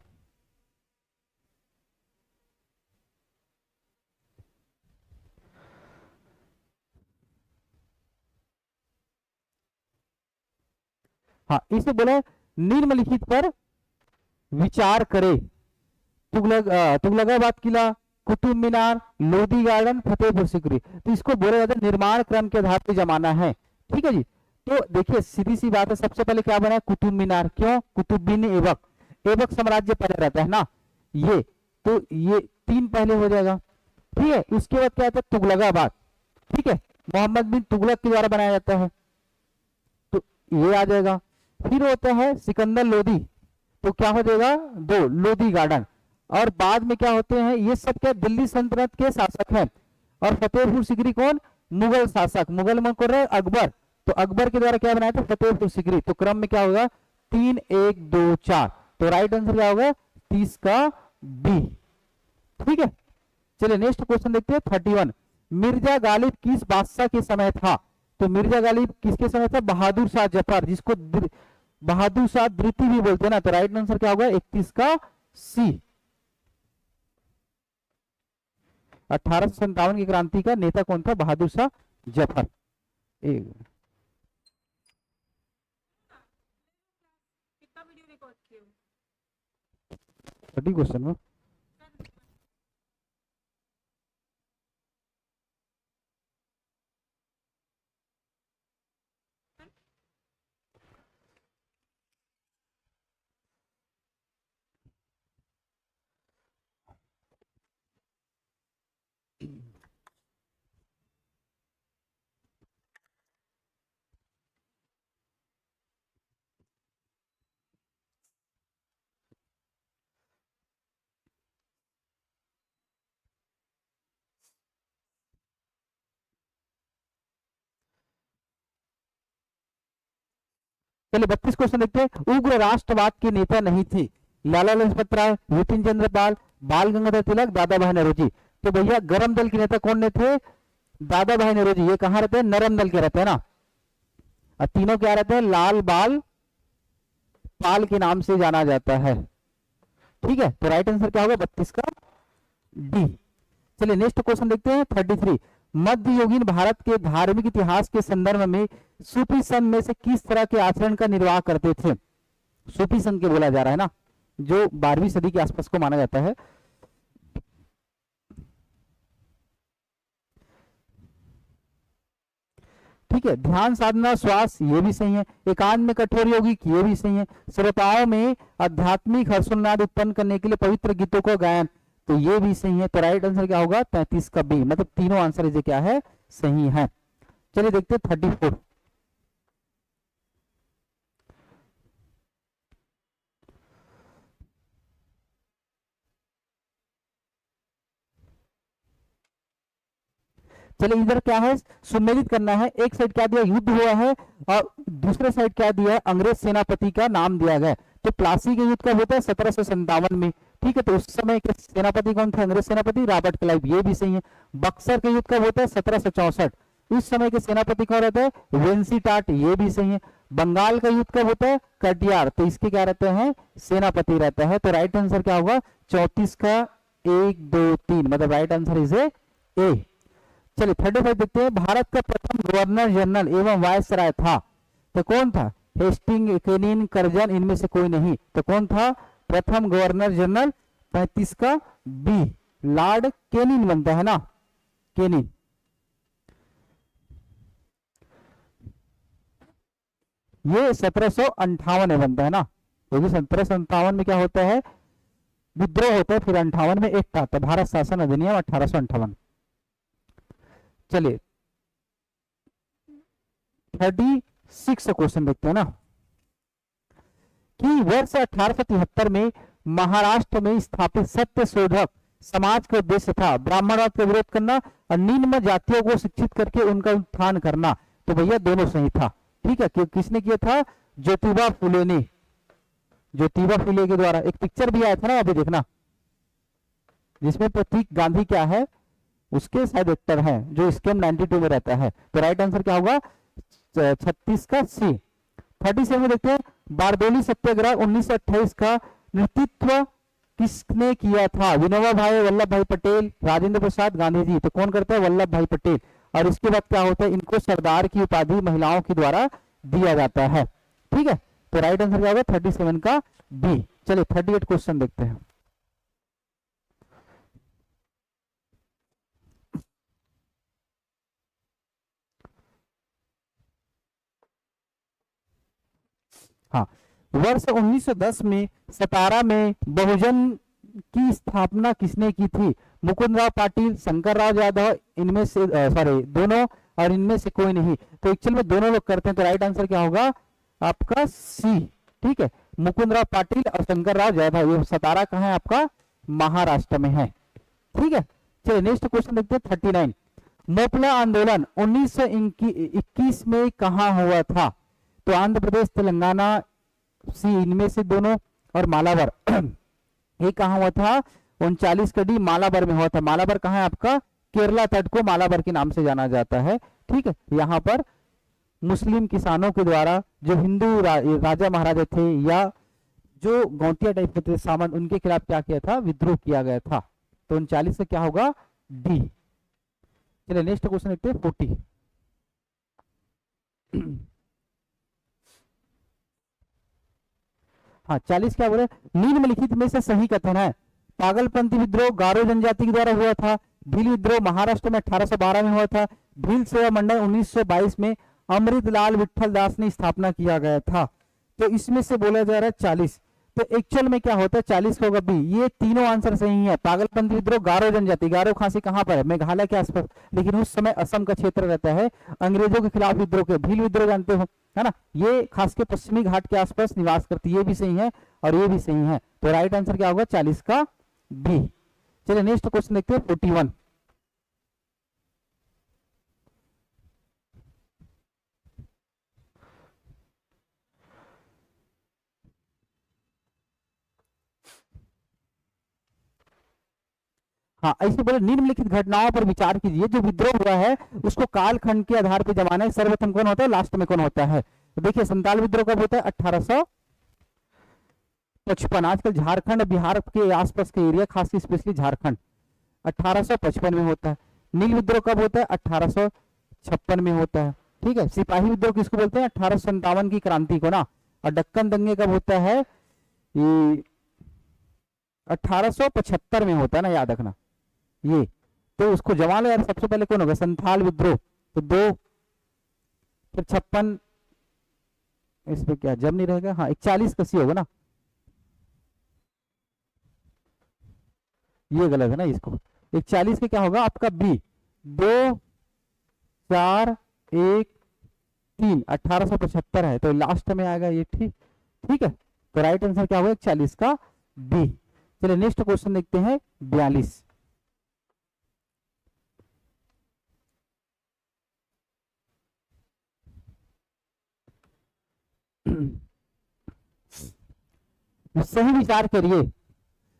हाँ, इसे बोला निम्नलिखित पर विचार करे। तुगलकाबाद किला, कुतुब मीनार, लोधी गार्डन, फतेहपुर सीकरी। तो इसको बोला जाता है निर्माण क्रम के आधार पर जमाना है। ठीक है जी। तो देखिए सीधी सी बात है, सबसे पहले क्या बना है? कुतुब मीनार। क्यों? कुतुबुद्दीन ऐबक, ऐबक साम्राज्य पहले रहता है ना ये, तो ये 3 पहले हो जाएगा। ठीक है, उसके बाद क्या आता है? तुगलकाबाद। ठीक है, मोहम्मद बिन तुगलक के द्वारा बनाया जाता है, तो ये आ जाएगा। फिर होता है सिकंदर लोधी, तो क्या हो जाएगा? 2 लोधी गार्डन। और बाद में क्या होते हैं? ये सब क्या दिल्ली सल्तनत के शासक हैं। और फतेहपुर सीकरी कौन? मुगल शासक। मुगल में कौन रहे? अकबर। तो अकबर के द्वारा क्या बनाया था? फतेहपुर सीकरी। तो क्रम में क्या होगा? 3 1 2 4। तो राइट आंसर क्या होगा? 30 का बी। ठीक है, चलिए नेक्स्ट क्वेश्चन देखते हैं 31। मिर्जा गालिब किस बादशाह के समय था? तो मिर्जा गालिब किसके समय था? बहादुर शाह जफर, जिसको बहादुर शाह द्वितीय भी बोलते हैं ना। तो राइट आंसर क्या होगा? 31 का सी। 1857 की क्रांति का नेता कौन था? बहादुर शाह जफर। क्वेश्चन में चलिए 32 क्वेश्चन देखते हैं। उग्र राष्ट्रवाद के नेता नहीं थे? लाला लाजपत राय, विपिन चंद्र पाल, बाल गंगाधर तिलक, दादा भाई नौरोजी। तो भैया गरम दल के नेता कौन थे? दादा भाई नौरोजी। ये कहाँ रहते हैं? नरम दल के रहते हैं ना। और तीनों क्या रहते हैं? लाल बाल पाल के नाम से जाना जाता है। ठीक है, तो राइट आंसर क्या होगा? 32 का डी। चलिए नेक्स्ट क्वेश्चन देखते हैं 33। मध्ययुगीन भारत के धार्मिक इतिहास के संदर्भ में सूफी संघ में से किस तरह के आचरण का निर्वाह करते थे? सूफी संघ के बोला जा रहा है ना, जो 12वीं सदी के आसपास को माना जाता है। ठीक है, ध्यान साधना, श्वास, ये भी सही है। एकांत में कठोर योगी, ये भी सही है। श्रोताओं में आध्यात्मिक हर्षोल्लास उत्पन्न करने के लिए पवित्र गीतों को गायन, तो ये भी सही है। तो राइट आंसर क्या होगा? 33 का बी। मतलब तीनों आंसर इसे क्या है? सही है। चलिए देखते हैं 34। चलिए इधर क्या है? सुमेलित करना है। एक साइड क्या दिया? युद्ध हुआ है, और दूसरे साइड क्या दिया है? अंग्रेज सेनापति का नाम दिया गया। तो प्लासी के युद्ध कब होता है? 1757 में। ठीक है, तो उस समय के सेनापति कौन थे? अंग्रेज सेनापति रॉबर्ट क्लाइव, ये भी सही है। बक्सर के युद्ध कब होता है? 1764। उस समय के सेनापति कौन रहता है? वेंसी टाट, ये भी सही है। बंगाल का युद्ध कब होता है? कटियार, तो इसके क्या रहते हैं? सेनापति रहता है। तो राइट आंसर क्या होगा? 34 का 1 2 3, मतलब राइट आंसर इज ए। चलिए 35 देखते हैं। भारत का प्रथम गवर्नर जनरल एवं वायसराय था, तो कौन था? हेस्टिंग, केनिन, करजन, इनमें से कोई नहीं। तो कौन था प्रथम गवर्नर जनरल? 35 का बी, लॉर्ड केनिन बनता है ना, केनिन। ये 1758 में बनता है ना, क्योंकि 1757 में क्या होता है? विद्रोह होता है, फिर 58 में एक्ट आता है, भारत शासन अधिनियम 1858। चलिए 36 क्वेश्चन देखते हैं ना, कि वर्ष 1873 में महाराष्ट्र में स्थापित सत्य शोधक समाज का उद्देश्य था ब्राह्मणवाद का विरोध करना और निम्न जातियों को शिक्षित करके उनका उत्थान करना। तो भैया दोनों सही था। ठीक है, किसने किया था? ज्योतिबा फुले ने। ज्योतिबा फुले के द्वारा एक पिक्चर भी आया था ना, अभी देखना, जिसमें प्रतीक गांधी क्या है? उसके शायद एक्टर हैं, जो स्केम 92 में रहता है। तो राइट आंसर क्या होगा? 36 का सी। 37 देखते हैं। बारडोली सत्याग्रह 1928 का नेतृत्व किसने किया था? विनोबा भाई, वल्लभ भाई पटेल, राजेंद्र प्रसाद, गांधी जी। तो कौन करता है? वल्लभ भाई पटेल। और इसके बाद क्या होता है? इनको सरदार की उपाधि महिलाओं के द्वारा दिया जाता है। ठीक है, तो राइट आंसर क्या होगा 37 का बी। चलिए 38 क्वेश्चन देखते हैं। हाँ, वर्ष 1910 में सतारा में बहुजन की स्थापना किसने की थी? मुकुंदराव पाटिल, शंकरराव यादव, इनमें से सॉरी दोनों, और इनमें से कोई नहीं। तो एक्चुअल में दोनों लोग करते हैं, तो राइट आंसर क्या होगा आपका सी। ठीक है, मुकुंदराव पाटिल और शंकरराव यादव। ये सतारा कहाँ है आपका? महाराष्ट्र में है। ठीक है, चलिए नेक्स्ट क्वेश्चन देखते हैं 39। मोपला आंदोलन 1921 में कहाँ हुआ था? तो आंध्र प्रदेश, तेलंगाना, सी इनमें से दोनों, और मालाबार। ये कहाँ हुआ था? 39 का डी मालाबार में हुआ था। मालाबार कहाँ है आपका? केरला तट को मालाबार के नाम से जाना जाता है। ठीक है, यहाँ पर मुस्लिम किसानों के द्वारा जो हिंदू राजा महाराजा थे या जो गौटिया टाइप के थे सामंत, उनके खिलाफ क्या किया था? विद्रोह किया गया था। तो 39 से क्या होगा? डी। चलिए नेक्स्ट क्वेश्चन देखते हैं 40। हाँ 40 क्या बोले? निम्नलिखित में से सही कथन है। पागलपंथी विद्रोह गारो जनजाति के द्वारा हुआ था। भील विद्रोह महाराष्ट्र में 1812 में हुआ था। भील सेवा मंडल 1922 में अमृतलाल विठल दास ने स्थापना किया गया था। तो इसमें से बोला जा रहा है 40। तो एक्चुअल में क्या होता है? 40 का होगा बी। ये तीनों आंसर सही है। पागलपंथी विद्रोह गारो जनजाति, गारो खासी कहाँ पर है? मेघालय के आसपास, लेकिन उस समय असम का क्षेत्र रहता है। अंग्रेजों के खिलाफ विद्रोह के भील विद्रोह जानते हो, है ना? ये खास के पश्चिमी घाट के आसपास निवास करती है। ये भी सही है और ये भी सही है। तो राइट आंसर क्या होगा? 40 का बी। चलिए नेक्स्ट क्वेश्चन देखते हैं 41। हाँ ऐसे बोले निम्नलिखित घटनाओं पर विचार कीजिए। जो विद्रोह हुआ है उसको कालखंड के आधार पर जमाना है। सर्वप्रथम कौन होता है? लास्ट में कौन होता है? तो देखिए संताल विद्रोह कब होता है? 1855। आजकल झारखंड बिहार के आसपास के एरिया, खास स्पेशली झारखंड, 1855 में होता है। नील विद्रोह कब होता है? 1856 में होता है। ठीक है, सिपाही विद्रोह किसको बोलते हैं? 1857 की क्रांति को ना। और दक्कन दंगे कब होता है? ये 1875 में होता है ना, याद रखना ये। तो उसको जमा लो यार। सबसे पहले कौन होगा? संथाल विद्रोह। तो 2, फिर 56, इस पे क्या जब नहीं रहेगा? हाँ 41 का सी होगा ना। ये गलत है ना, इसको 41 का क्या होगा आपका? बी। 2, 4, 1, 3, 1875 है तो लास्ट में आएगा ये। ठीक, ठीक है, तो राइट आंसर क्या होगा? 41 का बी। चलिए नेक्स्ट क्वेश्चन देखते हैं 42। सही विचार करिए।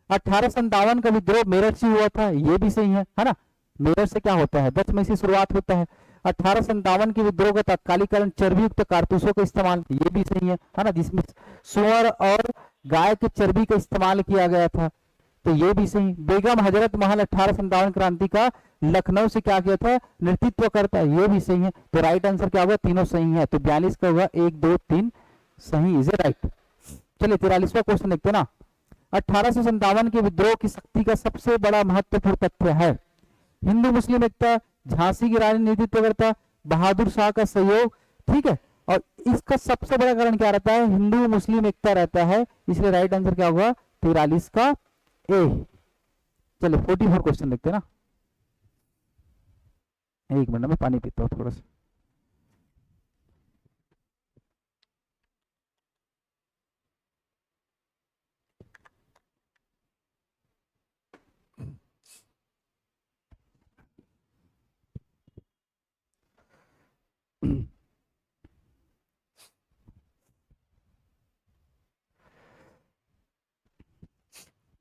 1857 का विद्रोह मेरठ से हुआ था, ये भी सही है ना? मेरठ से क्या होता है? 10 मई से शुरुआत होता है। 1857 के विद्रोह का तत्कालीकरण चर्बी युक्त कारतूसों का इस्तेमाल, ये भी सही है ना? जिसमें सुअर और गाय के चर्बी का इस्तेमाल किया गया था, तो ये भी सही। बेगम हजरत महल 1857 क्रांति का लखनऊ से क्या किया था? नेतृत्व करता है, ये भी सही है। तो राइट आंसर क्या होगा? तीनों सही है। तो 42 का होगा 1, 2, 3 सही। Is it right? चलिए 43वां क्वेश्चन देखते हैं ना। 1857 के विद्रोह की शक्ति का सबसे बड़ा महत्वपूर्ण तथ्य है हिंदू मुस्लिम एकता, झांसी की रानी नेतृत्व करता, बहादुर शाह का सहयोग। ठीक है, और इसका सबसे बड़ा कारण क्या रहता है? हिंदू मुस्लिम एकता रहता है। इसलिए राइट आंसर क्या होगा? 43 का ए। चलो 44 क्वेश्चन देखते हैं ना। एक मिनट में पानी पीता हूँ थोड़ा सा।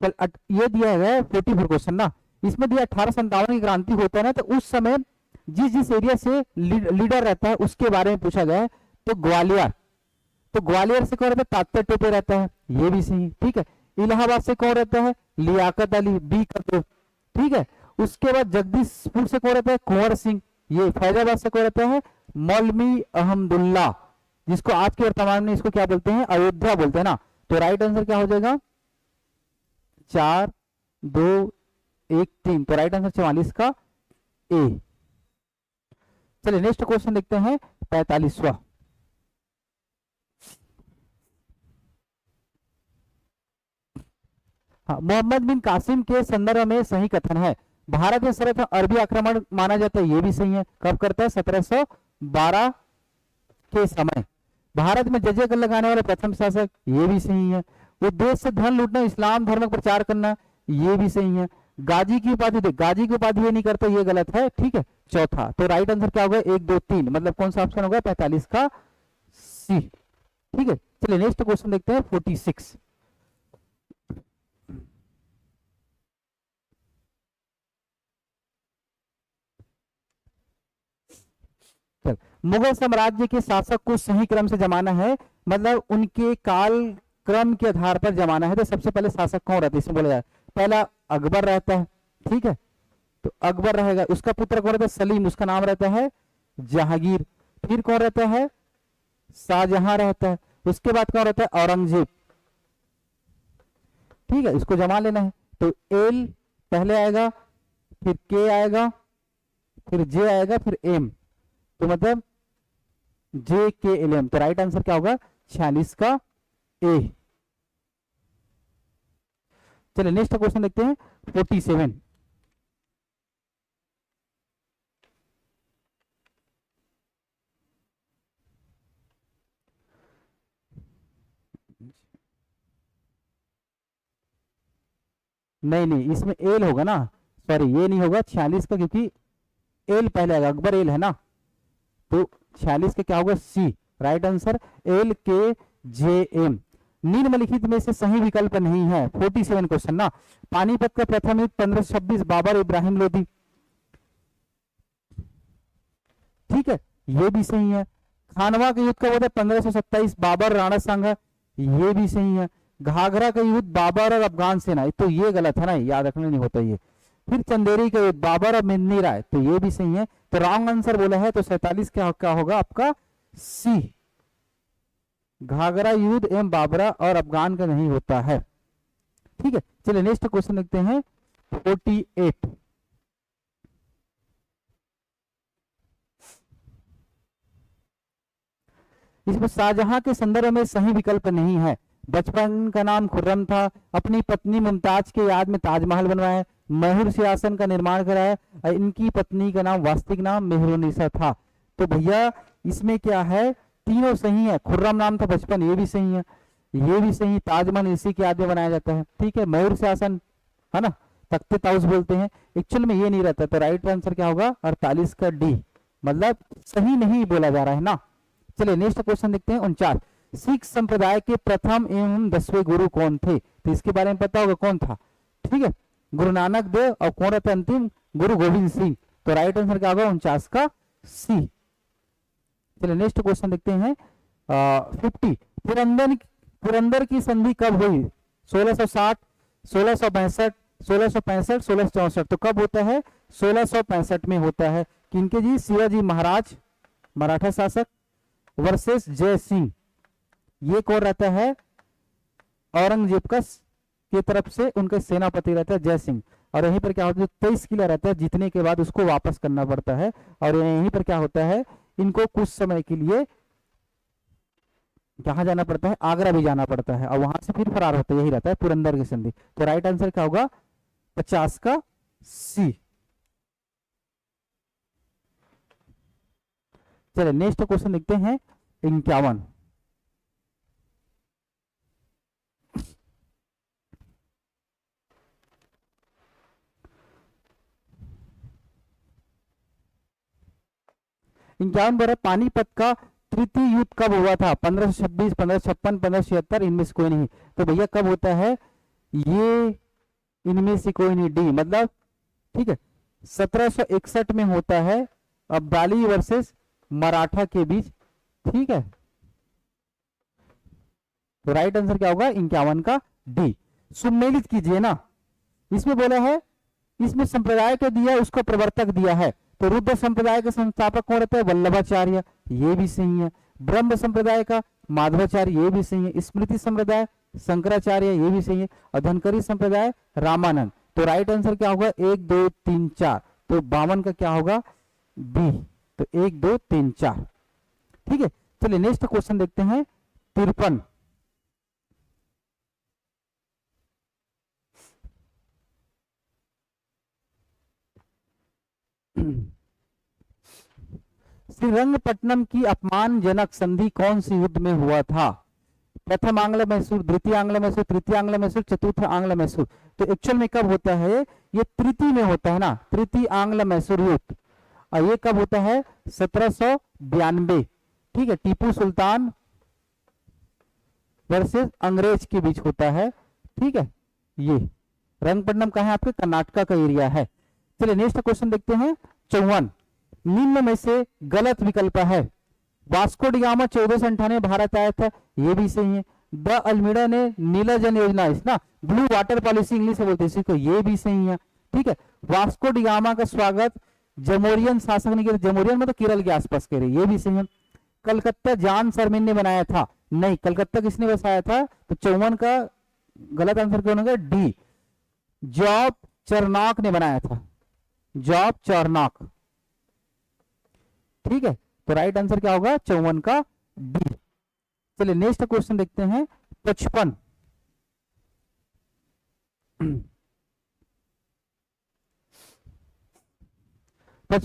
चल ये दिया है 44 क्वेश्चन ना। इसमें दिया 1857 की क्रांति होता है ना, तो उस समय जिस जिस एरिया से लीडर रहता है उसके बारे में पूछा गया है। तो ग्वालियर, तो ग्वालियर से कौन रहता है? तात्या टोपे रहता है, ये भी सही। ठीक है, इलाहाबाद से कौन रहता है? लियाकत अली, बी कर दो। ठीक है, उसके बाद जगदीशपुर से कौन रहता है? कुंवर सिंह। ये फैजाबाद से कौन रहता है? मौलवी अहमदुल्ला। जिसको आज के वर्तमान में इसको क्या बोलते हैं, अयोध्या बोलते हैं ना। तो राइट आंसर क्या हो जाएगा, 4 2 1 3। तो राइट आंसर 44 का ए। चलिए नेक्स्ट क्वेश्चन देखते हैं 45वां। हाँ, मोहम्मद बिन कासिम के संदर्भ में सही कथन है, भारत में सर्वप्रथम अरबी आक्रमण माना जाता है, ये भी सही है। कब करता है, 1712 के समय। भारत में जजिया कर लगाने वाले प्रथम शासक, ये भी सही है। उद्देश्य से धन लूटना, इस्लाम धर्म का प्रचार करना, ये भी सही है। गाजी की उपाधि दे, गाजी की उपाधि ये नहीं करता, ये गलत है, ठीक है। चौथा, तो राइट आंसर क्या होगा, 1 2 3, मतलब कौन सा ऑप्शन होगा, 45 का सी, ठीक है। चलिए नेक्स्ट क्वेश्चन देखते हैं 46। मुगल साम्राज्य के शासक को सही क्रम से जमाना है, मतलब उनके काल क्रम के आधार पर जमाना है। तो सबसे पहले शासक कौन रहता है, इसमें बोला जाए, पहला अकबर रहता है, ठीक है। तो अकबर रहेगा, उसका पुत्र कौन रहता है, सलीम, उसका नाम रहता है जहांगीर। फिर कौन रहता है, शाहजहां रहता है। उसके बाद कौन रहता है, औरंगजेब, ठीक है। इसको जमा लेना है। तो एल पहले आएगा, फिर के आएगा, फिर जे आएगा, फिर एम, तो मतलब जे के एल एम। तो राइट आंसर क्या होगा, 46 का ए। चलिए नेक्स्ट क्वेश्चन देखते हैं 47। नहीं नहीं, इसमें एल होगा ना, सॉरी ये नहीं होगा 46 का, क्योंकि एल पहले आएगा, अकबर एल है ना। तो 46 का क्या होगा, सी। राइट आंसर एल के जे एम। निम्नलिखित में से सही विकल्प नहीं है। 47 क्वेश्चन ना, पानीपत का प्रथम युद्ध 1526, बाबर इब्राहिम लोदी, ठीक है, ये भी सही है। खानवा का युद्ध कब होता है, 1527, बाबर राणा सांगा, ये भी सही है। घाघरा का युद्ध बाबर और अफगान सेना, तो ये गलत है ना, याद रखना नहीं होता ये। फिर चंदेरी का युद्ध बाबर और मिन्नी राय, तो ये भी सही है। तो रॉन्ग आंसर बोला है, तो 47 क्या होगा आपका, सी। घाघरा युद्ध एवं बाबरा और अफगान का नहीं होता है, ठीक है। चलिए नेक्स्ट क्वेश्चन देखते हैं 48। इसमें शाहजहां के संदर्भ में सही विकल्प नहीं है। बचपन का नाम खुर्रम था, अपनी पत्नी मुमताज के याद में ताजमहल बनवाया, महूर सिंहासन का निर्माण कराया, और इनकी पत्नी का नाम वास्तविक नाम मेहरुनिसा था। तो भैया इसमें क्या है, तीनों सही है। खुर्रम नाम था बचपन, ये भी सही है, ये भी सही। ताजमहल इसी के याद में बनाया जाता है, ठीक है। महूर सिंहासन है ना, तख्ते ताउस बोलते हैं, एक्चुअल में ये नहीं रहता। तो राइट आंसर क्या होगा, 48 का डी, मतलब सही नहीं बोला जा रहा है ना। चलिए नेक्स्ट क्वेश्चन देखते हैं 49। सिख संप्रदाय के प्रथम एवं 10वें गुरु कौन थे, तो इसके बारे में पता होगा कौन था, ठीक है। गुरु नानक देव, और कौन रहता अंतिम, गुरु गोविंद सिंह। तो राइट आंसर क्या होगा, 49 का सी। चलिए नेक्स्ट क्वेश्चन देखते हैं 50। पुरंदर की संधि कब हुई, 1660, 1662, 1665, 1664। तो कब होता है, 1665 में होता है। किनके जी, शिवाजी महाराज मराठा शासक वर्सेस जय सिंह, ये कौन रहता है, औरंगजेब की तरफ से उनका सेनापति रहता है जय सिंह। और यहीं पर क्या होता है, 23 किला रहता है, जीतने के बाद उसको वापस करना पड़ता है। और यहीं पर क्या होता है, इनको कुछ समय के लिए कहाँ जाना पड़ता है, आगरा भी जाना पड़ता है, और वहां से फिर फरार होता है, यही रहता है पुरंदर की संधि। तो राइट आंसर क्या होगा, 50 का सी। चलिए नेक्स्ट क्वेश्चन देखते हैं 51। इक्यावन बार पानीपत का तृतीय युद्ध कब हुआ था, 1526, 1556, 1576, इनमें से कोई नहीं। तो भैया कब होता है, ये इनमें से कोई नहीं, डी, मतलब ठीक है 1761 में होता है, अब्दाली वर्सेस मराठा के बीच, ठीक है। तो राइट आंसर क्या होगा, 51 का डी। सुमेलित कीजिए ना, इसमें बोला है, इसमें संप्रदाय को दिया, उसको प्रवर्तक दिया है। तो रुद्र संप्रदाय के संस्थापक कौन रहता है, वल्लभाचार्य, ये भी सही है। ब्रह्म संप्रदाय का माधवाचार्य, ये भी सही है। स्मृति संप्रदाय शंकराचार्य, ये भी सही है। और धनकरी संप्रदाय रामानंद। तो राइट आंसर क्या होगा 1 2 3 4। तो 52 का क्या होगा बी। तो 1 2 3 4। ठीक है, चलिए नेक्स्ट क्वेश्चन देखते हैं 53। श्रीरंगपट्टनम की अपमानजनक संधि कौन सी युद्ध में हुआ था? प्रथम आंग्ल मैसूर, द्वितीय आंग्ल मैसूर, तृतीय आंग्ल मैसूर, चतुर्थ आंग्ल मैसूर। तो एक्चुअल में कब होता है ये तृतीय में होता है ना, तृतीय आंग्ल मैसूर युद्ध। और ये कब होता है 1792। ठीक है, टीपू सुल्तान वर्सेस अंग्रेज के बीच होता है। ठीक है, ये रंगपट्टनम कहाँ है आपके कर्नाटका का एरिया है। चलिए नेक्स्ट क्वेश्चन देखते हैं 54। निम्न में से गलत विकल्प है। वास्को डिगामा 1498 भारत आया था, ये भी सही है। द अल्मीडा ने नीला जन योजना, इस ना ब्लू वाटर पॉलिसी इंग्लिश से बोलते हैं इसी को, ये भी सही है। ठीक है, वास्को डिगामा का स्वागत जमोरियन शासक ने किया, जमोरियन मतलब केरल के आसपास के रहे, ये भी सही है। कलकत्ता जॉन सरमिन ने बनाया था, नहीं, कलकत्ता किसने बसाया था? तो 54 का गलत आंसर कौन होगा डी, जॉब चरनॉक ने बनाया था, जॉब चरनॉक। ठीक है, तो राइट आंसर क्या होगा 54 का डी। चलिए नेक्स्ट क्वेश्चन देखते हैं 55।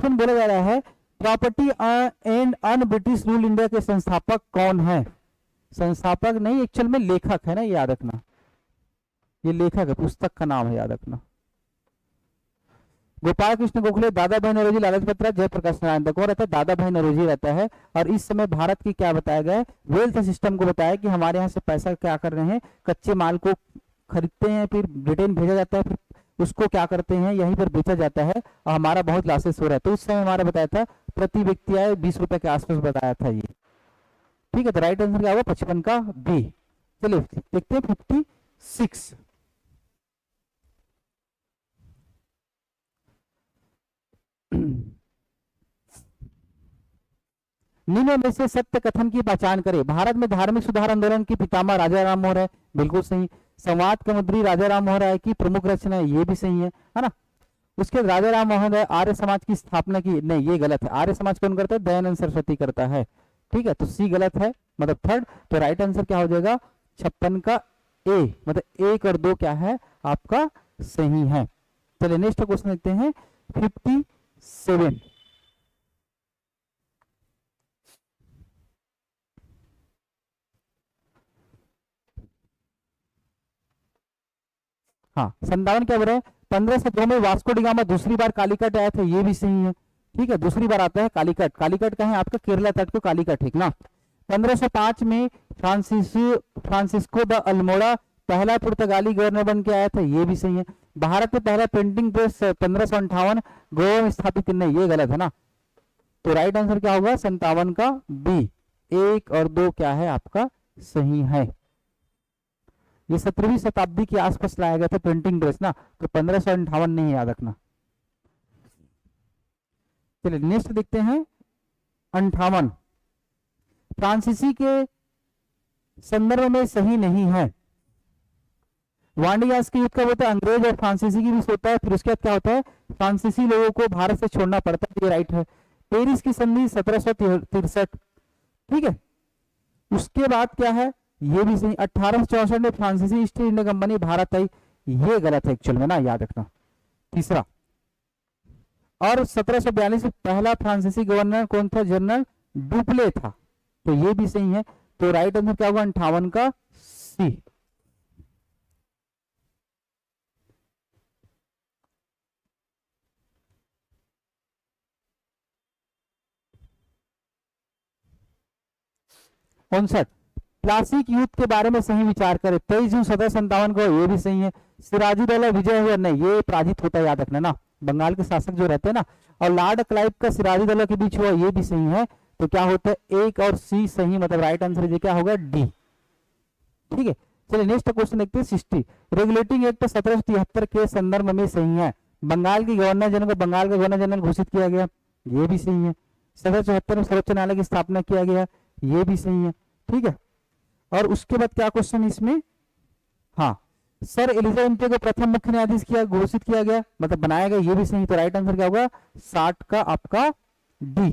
बोला जा रहा है property and un British rule India के संस्थापक कौन है? संस्थापक नहीं, एक्चुअल में लेखक है ना, याद रखना, ये लेखक है, पुस्तक का नाम है, याद रखना। गोपाल कृष्ण गोखले, दादा भाई नौरोजी, लाला लाजपत राय, जयप्रकाश नारायण। कौन रहता है? दादा भाई नौरोजी रहता है। और इस समय भारत की क्या बताया गया है, वेल्थ सिस्टम को बताया कि हमारे यहाँ से पैसा क्या कर रहे हैं, कच्चे माल को खरीदते हैं, फिर ब्रिटेन भेजा जाता है, फिर उसको क्या करते हैं यहीं पर बेचा जाता है, और हमारा बहुत लॉसेस हो रहा है। तो उस समय हमारा बताया था प्रति व्यक्ति आय 20 रुपए के आसपास बताया था ये। ठीक है, तो राइट आंसर क्या होगा 55 का बी। चलिए देखते हैं 56। निम्न में से सत्य कथन की पहचान करें। भारत में धार्मिक सुधार आंदोलन की पितामह राजा राम मोहन राय, बिल्कुल सही। संवाद के मुद्री राजा राम मोहन राय की प्रमुख रचना है, ये भी सही है ना। उसके राजा राम मोहन राय आर्य समाज की स्थापना की, नहीं ये गलत है। आर्य समाज कौन करता है? दयानंद सरस्वती करता है। ठीक है, तो सी गलत है, मतलब थर्ड। तो राइट आंसर क्या हो जाएगा 56 का ए, मतलब 1 और 2 क्या है आपका सही है। चलिए नेक्स्ट क्वेश्चन देखते हैं 57। हाँ 57 क्या बोल रहे हैं 1502 में वास्को डिगामा दूसरी बार कालीकट आया था, ये भी सही है। ठीक है, दूसरी बार आता है कालीकट। कालीकट का है आपका केरला तट को कालीकट, ठीक ना। 1505 में फ्रांसिस्को द अल्मोड़ा पहला पुर्तगाली गवर्नर बन के आया था, ये भी सही है। भारत में पहला प्रिंटिंग प्रेस 1558 गोवा में स्थापित, नहीं ये गलत है ना। तो राइट आंसर क्या होगा 57 का बी। 1 और 2 क्या है आपका सही है। ये 17वीं शताब्दी के आसपास लाया गया था प्रिंटिंग प्रेस ना, तो 1558 नहीं याद रखना। चलिए नेक्स्ट देखते हैं 58। फ्रांसीसी के संदर्भ में सही नहीं है। वांडियास की युद्ध कब होता है? अंग्रेज और फ्रांसीसी की बीच होता है। फिर उसके बाद क्या होता है फ्रांसीसी लोगों को भारत से छोड़ना पड़ता है, ये राइट है। पेरिस की संधि 1763। ठीक है, उसके बाद क्या है ये भी सही। 1864 में फ्रांसीसी ईस्ट इंडिया कंपनी भारत आई, ये गलत है एक्चुअल में ना, याद रखना। तीसरा, और 1742 में पहला फ्रांसीसी गवर्नर कौन था? जनरल डुप्ले था, तो ये भी सही है। तो राइट आंसर क्या होगा 58 का सी। उनसठ, क्लासिक युद्ध के बारे में सही विचार करें। 23 जून 1757 को, ये भी सही है। सिराजुद्दौला विजय हुआ, नहीं ये पराजित होता है, याद रखना ना, बंगाल के शासक जो रहते हैं ना। और लॉर्ड क्लाइव का सिराजुद्दौला के बीच हुआ, ये भी सही है। तो क्या होता है 1 और सी सही, मतलब राइट आंसर ये क्या होगा डी। ठीक है, चलिए नेक्स्ट क्वेश्चन देखते हैं 60। रेगुलेटिंग एक्ट 1773 के संदर्भ में सही है। बंगाल की गवर्नर जनरल को बंगाल का गवर्नर जनरल घोषित किया गया, ये भी सही है। 1774 में सर्वोच्च न्यायालय की स्थापना किया गया, ये भी सही है, ठीक है। और उसके बाद क्या क्वेश्चन इसमें, हाँ, सर एलिजा एंटे को प्रथम मुख्य न्यायाधीश किया घोषित किया गया, मतलब बनाया गया, ये भी सही। तो राइट आंसर क्या होगा 60 का आपका डी।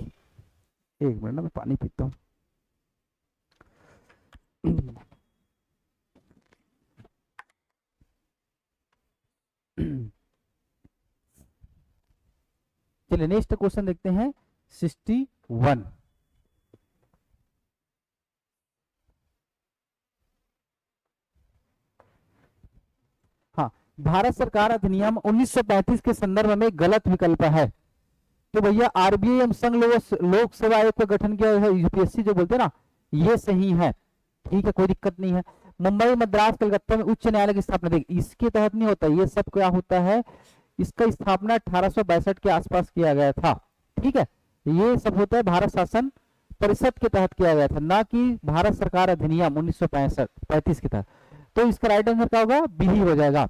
एक मिनट ना मैं पानी पीता हूँ। चलिए नेक्स्ट क्वेश्चन देखते हैं 61। हाँ, भारत सरकार अधिनियम 1935 के संदर्भ में गलत विकल्प है। तो भैया आरबीआई एवं संघ लोक सेवा आयोग का गठन किया है, यूपीएससी जो बोलते हैं ना, ये सही है, ठीक है, कोई दिक्कत नहीं है। मुंबई मद्रास कलकत्ता में उच्च न्यायालय की स्थापना, देखिए इसके तहत नहीं होता, ये सब क्या होता है, इसका स्थापना 1862 के आसपास किया गया था, ठीक है। ये सब होता है भारत शासन परिषद के तहत किया गया था, ना कि भारत सरकार अधिनियम 1935 के तहत। तो इसका राइट आंसर क्या होगा, बी ही हो जाएगा,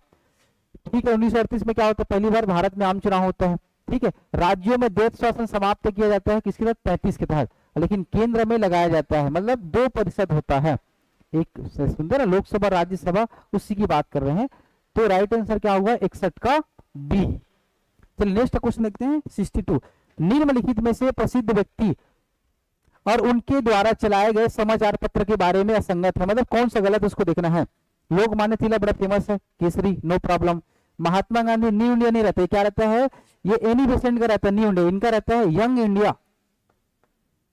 ठीक है। 1938 में क्या होता है, पहली बार भारत में आम चुनाव होता है, ठीक है। राज्यों में द्वैत शासन समाप्त किया जाता है किसके तहत, 35 के तहत, लेकिन केंद्र में लगाया जाता है, मतलब 2 परिषद होता है, एक सुंदर है लोकसभा राज्यसभा, उसी की बात कर रहे हैं। तो राइट आंसर क्या होगा 61 का बी। चलिए नेक्स्ट क्वेश्चन देखते हैं 62। निम्नलिखित में से प्रसिद्ध व्यक्ति और उनके द्वारा चलाए गए समाचार पत्र के बारे में असंगत है, मतलब कौन सा गलत उसको देखना है। लोकमान्य तिलक बड़ा फेमस है, Kesari, no problem. Mahatma Gandhi new India नहीं रहते, क्या रहता है, ये एनी बेसेंट का रहता है न्यू इंडिया, इनका रहता है यंग इंडिया,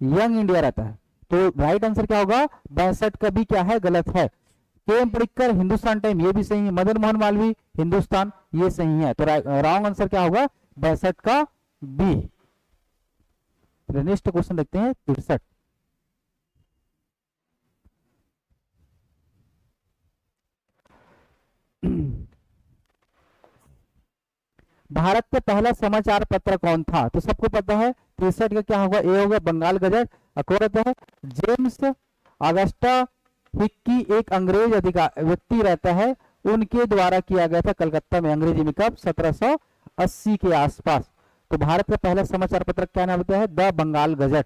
यंग इंडिया रहता है। तो राइट आंसर क्या होगा 62 का भी क्या है, गलत है। के एम पडिक्कर हिंदुस्तान टाइम, ये भी सही है। मदन मोहन मालवीय हिंदुस्तान, ये सही है। तो रॉन्ग आंसर क्या होगा 62 का बी। नेक्स्ट क्वेश्चन देखते हैं 63। भारत का पहला समाचार पत्र कौन था, तो सबको पता है 63 का क्या होगा, ए होगा बंगाल गजट। अखबार रहता है जेम्स अगस्टा हिक्की, एक अंग्रेज अधिकार व्यक्ति रहता है, उनके द्वारा किया गया था कलकत्ता में, अंग्रेजी में कब 1780 के आसपास। तो भारत का पहला समाचार पत्र क्या नाम होता है, द बंगाल गजट।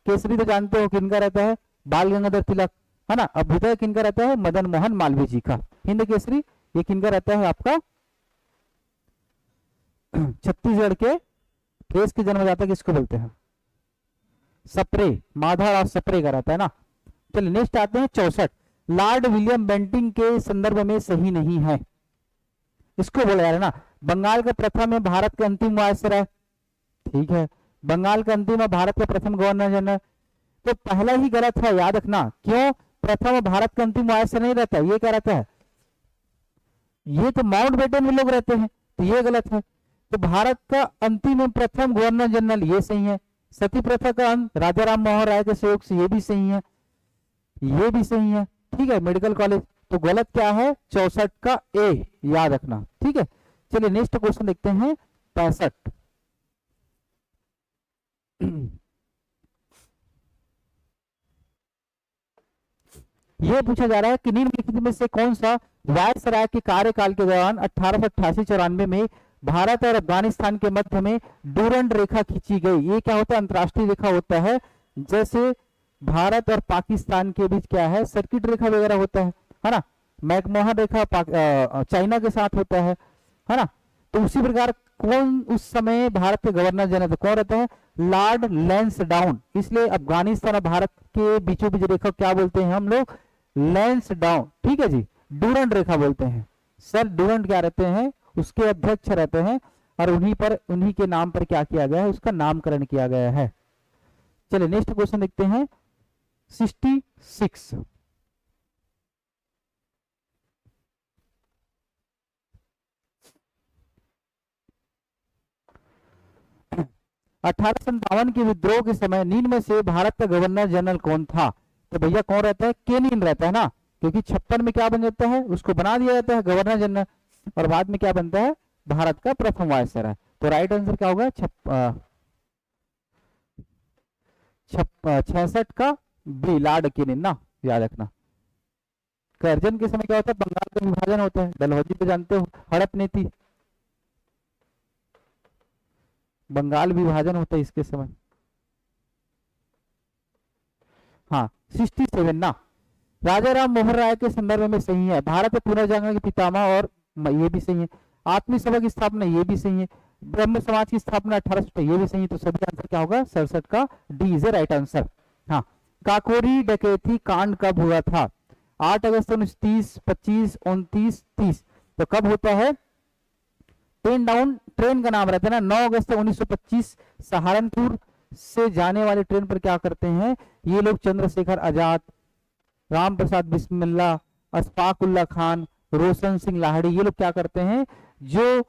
केसरी तो जानते हो किनका रहता है, बाल गंगाधर तिलक, है ना। अभ्युदय किनका रहता है, मदन मोहन मालवीय जी का। हिंद केसरी ये किनका रहता है आपका, छत्तीसगढ़ के देश के जन्मदाता किसको बोलते हैं, सप्रे, माधवराव सप्रे का रहता है ना। चलिए नेक्स्ट आते हैं 64। लॉर्ड विलियम बेंटिंग के संदर्भ में सही नहीं है, इसको बोला जा रहा है ना। बंगाल का प्रथम है, भारत के अंतिम वायसराय, ठीक है। बंगाल का अंतिम है, भारत का प्रथम गवर्नर जनरल, तो पहला ही गलत है, याद रखना। क्यों, प्रथम भारत का अंतिम वायसराय नहीं रहता, ये क्या रहता है, ये तो माउंट बेटन में लोग रहते हैं, तो ये गलत है। तो भारत का अंतिम एवं प्रथम गवर्नर जनरल, ये सही है। सती प्रथा का अंत राजा राम मोहन राय के सहयोग से, ये भी सही है, ये भी सही है, ठीक है। मेडिकल कॉलेज, तो गलत क्या है 64 का ए, याद रखना, ठीक है। चलिए नेक्स्ट क्वेश्चन देखते हैं 65। यह पूछा जा रहा है कि निम्नलिखित में से कौन सा वायसराय के कार्यकाल के दौरान 1888-94 में भारत और अफगानिस्तान के मध्य में डूरंड रेखा खींची गई। ये क्या होता है, अंतरराष्ट्रीय रेखा होता है, जैसे भारत और पाकिस्तान के बीच क्या है सर्किट रेखा वगैरह होता है ना। मैकमोहन रेखा चाइना के साथ होता है ना। तो उसी प्रकार कौन उस समय भारत के गवर्नर जनरल कौन रहता है, लॉर्ड लैंसडाउन। इसलिए अफगानिस्तान और भारत के बीचों बीच रेखा क्या बोलते हैं हम लोग, लैंसडाउन, ठीक है जी, डूरंड रेखा बोलते हैं। सर डूरंड क्या रहते हैं, उसके अध्यक्ष रहते हैं, और उन्हीं के नाम पर क्या किया गया है, उसका नामकरण किया गया है। चलिए नेक्स्ट क्वेश्चन देखते हैं 66। 1857 के विद्रोह के समय निम्न में से भारत का गवर्नर जनरल कौन था, तो भैया कौन रहता है, केनिन रहता है ना। क्योंकि 56 में क्या बन जाता है, उसको बना दिया जाता है गवर्नर जनरल, और बाद में क्या बनता है, भारत का प्रथम वायसराय। तो राइट आंसर क्या होगा 66 का बी, लॉर्ड केनिन ना, याद रखना। करजन के समय क्या होता है, बंगाल का विभाजन होता है, डलहौजी तो जानते हो, हड़प नीति, बंगाल विभाजन होता है इसके समय। हाँ 67 ना। राजा राम मोहन राय के संदर्भ में सही है। भारत में पुनर्जागरण के पितामह और ये भी सही है। आत्मीय सभा की स्थापना ये भी सही है। ब्रह्म समाज की स्थापना 1800, ये भी सही है। तो सभी आंसर क्या होगा? 67 का डी इज राइट आंसर। हाँ, काकोरी डकैती कांड कब हुआ था? 8 अगस्त 1930, 25, 29, 30। तो कब होता है? ट्रेन डाउन ट्रेन का नाम रहता है ना। 9 अगस्त 1925 सहारनपुर से जाने वाले ट्रेन पर क्या करते हैं ये लोग? चंद्रशेखर आजाद, राम प्रसाद बिस्मिल्ला, अशफाक उल्ला खान, रोशन सिंह लाहिड़ी, ये लोग क्या करते हैं? जो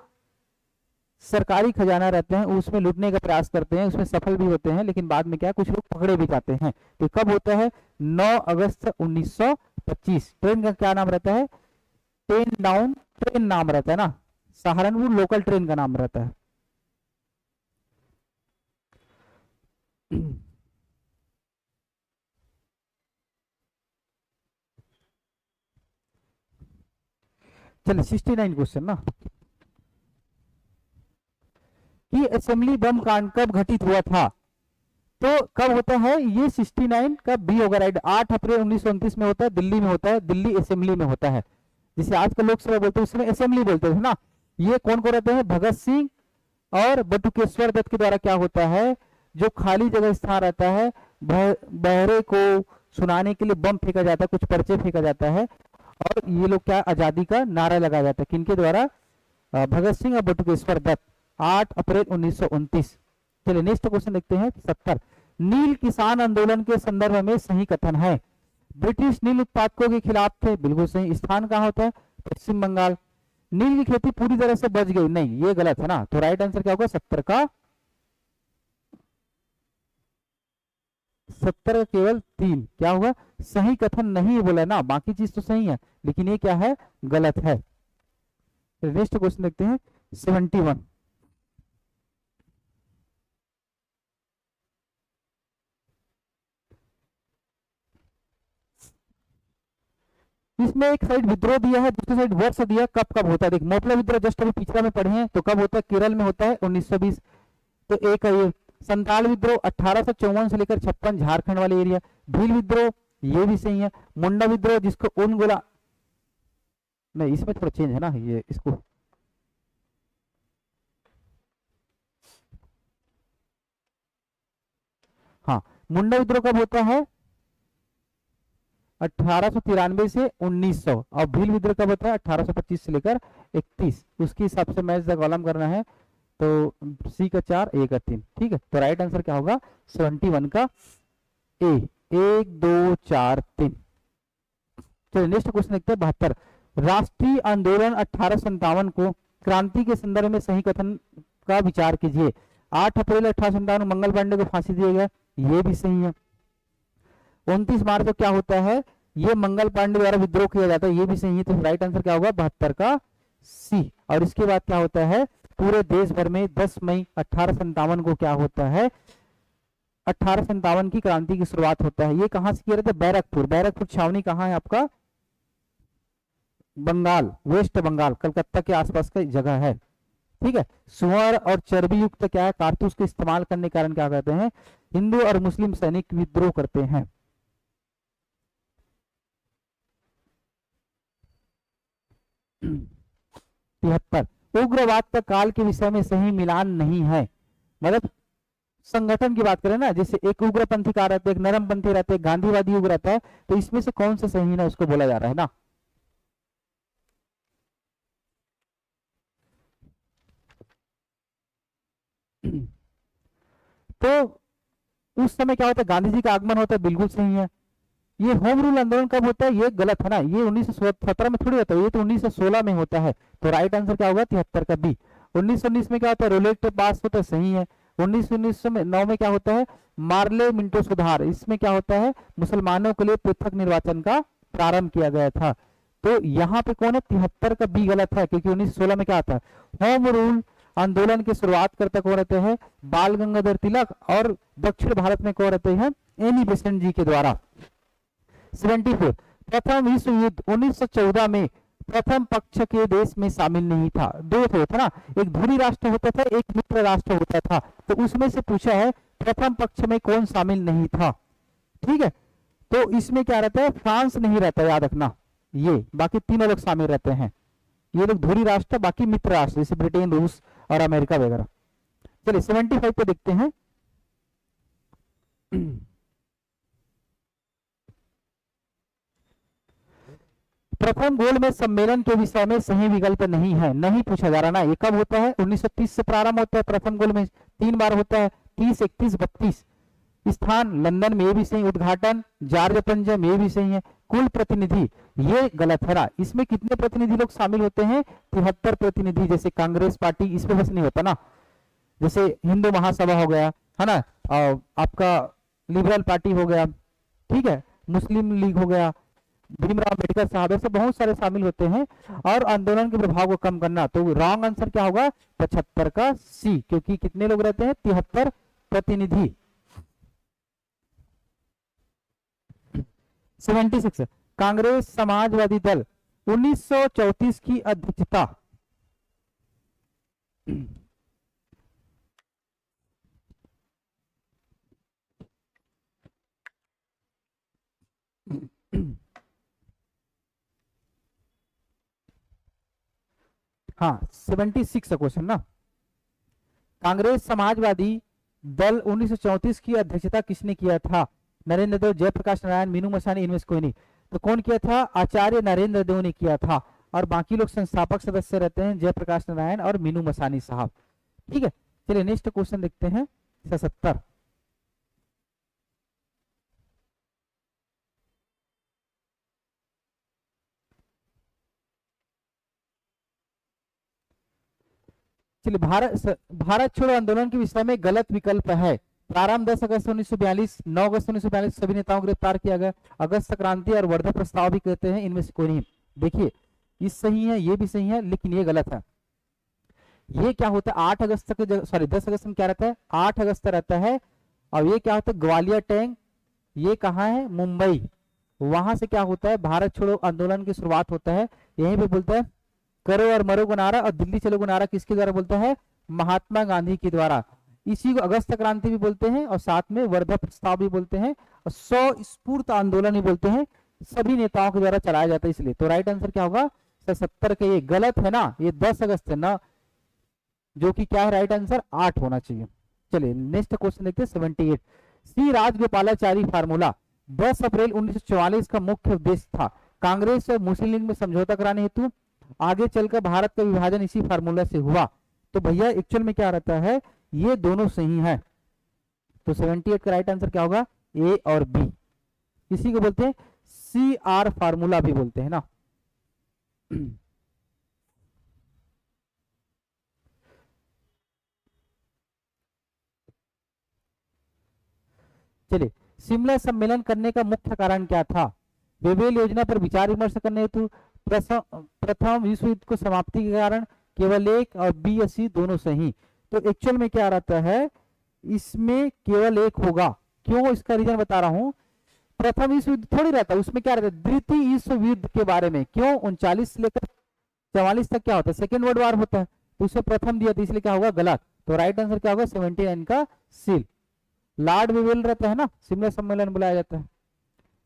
सरकारी खजाना रहते हैं उसमें लूटने का प्रयास करते हैं, उसमें सफल भी होते हैं, लेकिन बाद में क्या कुछ लोग पकड़े भी जाते हैं। तो कब होता है? 9 अगस्त 1925। ट्रेन का क्या नाम रहता है? ट्रेन डाउन ट्रेन नाम रहता है ना। सहारनपुर लोकल ट्रेन का नाम रहता है। चलिए 69 क्वेश्चन ना, कि असेंबली बम कांड कब घटित हुआ था? तो कब होता है ये? 69 का बी होगा राइट। 8 अप्रैल 1929 में होता है, दिल्ली में होता है, दिल्ली असेंबली में होता है। जिसे आजकल लोकसभा बोलते हैं उसमें असेंबली बोलते थे ना। ये कौन को रहते हैं? भगत सिंह और बटुकेश्वर दत्त के द्वारा क्या होता है? जो खाली जगह स्थान रहता है, बहरे को सुनाने के लिए बम फेंका जाता है, कुछ पर्चे फेंका जाता है, और ये लोग क्या आजादी का नारा लगाया जाता है। किनके द्वारा? भगत सिंह और बटुकेश्वर दत्त, 8 अप्रैल 1929। चलिए नेक्स्ट क्वेश्चन देखते हैं 70। नील किसान आंदोलन के संदर्भ में सही कथन है? ब्रिटिश नील उत्पादकों के खिलाफ थे, बिल्कुल सही। स्थान कहाँ होता है? पश्चिम बंगाल। नील की खेती पूरी तरह से बच गई, नहीं, ये गलत है ना। तो राइट आंसर क्या होगा? 70 का 70 का केवल 3 क्या होगा? सही कथन नहीं बोला ना, बाकी चीज तो सही है, लेकिन ये क्या है? गलत है। नेक्स्ट क्वेश्चन देखते हैं 71। इसमें एक साइड विद्रोह दिया है, दूसरी साइड वर्ष दिया, कब कब होता है। देख, मोपला विद्रोह जस्ट अभी पिछला में पढ़े हैं, तो कब होता है? केरल में होता है 1920। तो एक है ये। संताल विद्रोह 1854 से लेकर 56 झारखंड वाले एरिया। भील विद्रोह ये भी सही है। मुंडा विद्रोह जिसको उन गोला, नहीं इसमें थोड़ा चेंज है ना, ये इसको हाँ, मुंडा विद्रोह कब होता है? 1893 से 1900। और भील विद्रोह कब होता है? 1825 से लेकर 31। उसके हिसाब से मैच द कॉलम करना है। तो सी का 4, ए का 3। ठीक है, तो राइट आंसर क्या होगा? 71 का ए। 1 2 4 3। चलिए नेक्स्ट क्वेश्चन देखते हैं 72। राष्ट्रीय आंदोलन 1857 को क्रांति के संदर्भ में सही कथन का विचार कीजिए। 8 अप्रैल 1857 मंगल पांडे को फांसी दिया गया, ये भी सही है। 29 मार्च को क्या होता है? ये मंगल पांडे द्वारा विद्रोह किया जाता है, ये भी सही है। तो राइट आंसर क्या होगा? 72 का सी। और इसके बाद क्या होता है? पूरे देश भर में 10 मई 1857 को क्या होता है? 1857 की क्रांति की शुरुआत होता है। ये कहां से किया जाता है? बैरकपुर। बैरकपुर छावनी कहाँ है आपका? बंगाल, वेस्ट बंगाल, कलकत्ता के आसपास का जगह है। ठीक है। सुअर और चर्बी युक्त क्या है? कारतूस के इस्तेमाल करने के कारण क्या कहते हैं? हिंदू और मुस्लिम सैनिक विद्रोह करते हैं। तिहत्तर। उग्रवाद का काल के विषय में सही मिलान नहीं है। मतलब संगठन की बात करें ना, जैसे एक उग्रपंथी का रहता है, एक नरमपंथी रहता है, गांधीवादी उग्र रहता है, तो इसमें से कौन सा सही ना उसको बोला जा रहा है ना। तो उस समय क्या होता है? गांधी जी का आगमन होता है, बिल्कुल सही है। ये होम रूल आंदोलन कब होता है? ये गलत है ना, ये 1917 में थोड़ी होता है, ये तो 1916 में होता है। तो राइट आंसर क्या होगा? 73 का बी। 1919 में क्या होता है? रोलेट पास होता है, सही है। 1909 में क्या होता है? मार्ले मिंटो सुधार, इसमें क्या होता है? मुसलमानों के लिए पृथक निर्वाचन का प्रारंभ किया गया था। तो यहाँ पे कौन है? 73 का बी गलत है, क्योंकि 1916 में क्या था? होम रूल आंदोलन के शुरुआत करता कौन रहते हैं? बाल गंगाधर तिलक। और दक्षिण भारत में कौन रहते हैं? एनी बेसेंट जी के द्वारा। 74। प्रथम विश्व युद्ध 1914 में प्रथम पक्ष के देश में शामिल नहीं था। दो थे था ना, एक धुरी राष्ट्र होता था, एक मित्र राष्ट्र होता था। तो उसमें से पूछा है प्रथम पक्ष में कौन शामिल नहीं था। ठीक है, तो इसमें क्या रहता है, फ्रांस नहीं रहता, याद रखना, ये बाकी तीनों लोग शामिल रहते हैं। ये लोग धुरी राष्ट्र, बाकी मित्र राष्ट्र जैसे ब्रिटेन, रूस और अमेरिका वगैरह। चलिए 75 पे देखते हैं। प्रथम गोल्ड में सम्मेलन के विषय में सही विकल्प नहीं है, नहीं पूछा जा रहा ना। ये कब होता है, 1930 से प्रारंभ होता है प्रथम गोल्ड में, 3 बार होता है, 30, 31, 32। स्थान लंदन में, ये भी सही। उद्घाटन जॉर्ज पंजम, ये भी सही है। कुल प्रतिनिधि, ये गलत है ना। इसमें कितने प्रतिनिधि लोग शामिल होते हैं, 73 प्रतिनिधि। जैसे कांग्रेस पार्टी इसमें बस नहीं होता ना, जैसे हिंदू महासभा हो गया है ना, और आपका लिबरल पार्टी हो गया, ठीक है, मुस्लिम लीग हो गया, भीमराव अम्बेडकर साहब, ऐसे बहुत सारे शामिल होते हैं। और आंदोलन के प्रभाव को कम करना, तो रॉन्ग आंसर क्या होगा, 75 का सी, क्योंकि कितने लोग रहते हैं, 73 प्रतिनिधि। 76 कांग्रेस समाजवादी दल 1934 की अध्यक्षता। हाँ 76 का क्वेश्चन ना। कांग्रेस समाजवादी दल 1934 की अध्यक्षता किसने किया था, नरेंद्र देव, जयप्रकाश नारायण, मीनू मसानी, इनमें से कोई नहीं। तो कौन किया था, आचार्य नरेंद्र देव ने किया था। और बाकी लोग संस्थापक सदस्य रहते हैं, जयप्रकाश नारायण और मीनू मसानी साहब। ठीक है, चलिए नेक्स्ट क्वेश्चन देखते हैं 77। चलिए भारत छोड़ो आंदोलन के विषय में गलत विकल्प है। प्रारंभ 10 अगस्त 1942, 9 अगस्त 1942 सभी नेताओं को गिरफ्तार किया गया। अगस्त क्रांति और वर्धा प्रस्ताव भी कहते हैं, इनमें से कोई नहीं। देखिए ये सही है, ये भी सही है, लेकिन ये गलत है। ये क्या होता है, 8 अगस्त तक, सॉरी 10 अगस्त में क्या रहता है, 8 अगस्त रहता है। और ये क्या होता है, ग्वालियर टैंक, ये कहाँ है, मुंबई। वहां से क्या होता है, भारत छोड़ो आंदोलन की शुरुआत होता है, यहीं पे बोलता है करो और मरो को नारा, और दिल्ली चलो को नारा किसके द्वारा बोलता है, महात्मा गांधी के द्वारा। इसी को अगस्त क्रांति भी बोलते हैं, और साथ में वर्धा प्रस्ताव भी बोलते हैं, और 100 स्फूर्त आंदोलन भी बोलते हैं। सभी नेताओं के द्वारा चलाया जाता है इसलिए। तो राइट आंसर क्या होगा, 77 का। ये गलत है ना, ये 10 अगस्त है ना, जो कि क्या है, राइट आंसर 8 होना चाहिए। चलिए नेक्स्ट क्वेश्चन देखते हैं 78। सी राजगोपालाचारी फार्मूला 10 अप्रैल 1944 का मुख्य उद्देश्य था, कांग्रेस और मुस्लिम लीग में समझौता कराने हेतु। आगे चलकर भारत का विभाजन इसी फार्मूला से हुआ। तो भैया एक्चुअल में क्या रहता है, ये दोनों सही है। तो 78 का राइट आंसर क्या होगा, ए और बी। इसी को बोलते हैं सी आर फार्मूला भी बोलते हैं ना। चलिए, शिमला सम्मेलन करने का मुख्य कारण क्या था, वेवेल योजना पर विचार विमर्श करने हेतु, प्रथम विश्व युद्ध को समाप्ति के कारण, केवल एक, और बी या सी दोनों सही। तो एक्चुअल में क्या रहता है, इसमें केवल एक होगा। क्यों, इसका रीजन बता रहा हूं। प्रथम विश्व युद्ध थोड़ी रहता है, उसमें क्या रहता है, द्वितीय विश्व युद्ध के बारे में। क्यों, 39 से लेकर 44 तक क्या होता है, सेकेंड वर्ल्ड वॉर होता है, तो उसमें प्रथम दिया था, इसलिए क्या होगा, गलत। तो राइट आंसर क्या होगा, 79 का सील। लॉर्ड वेवेल रहता है ना, शिमला सम्मेलन बुलाया जाता है।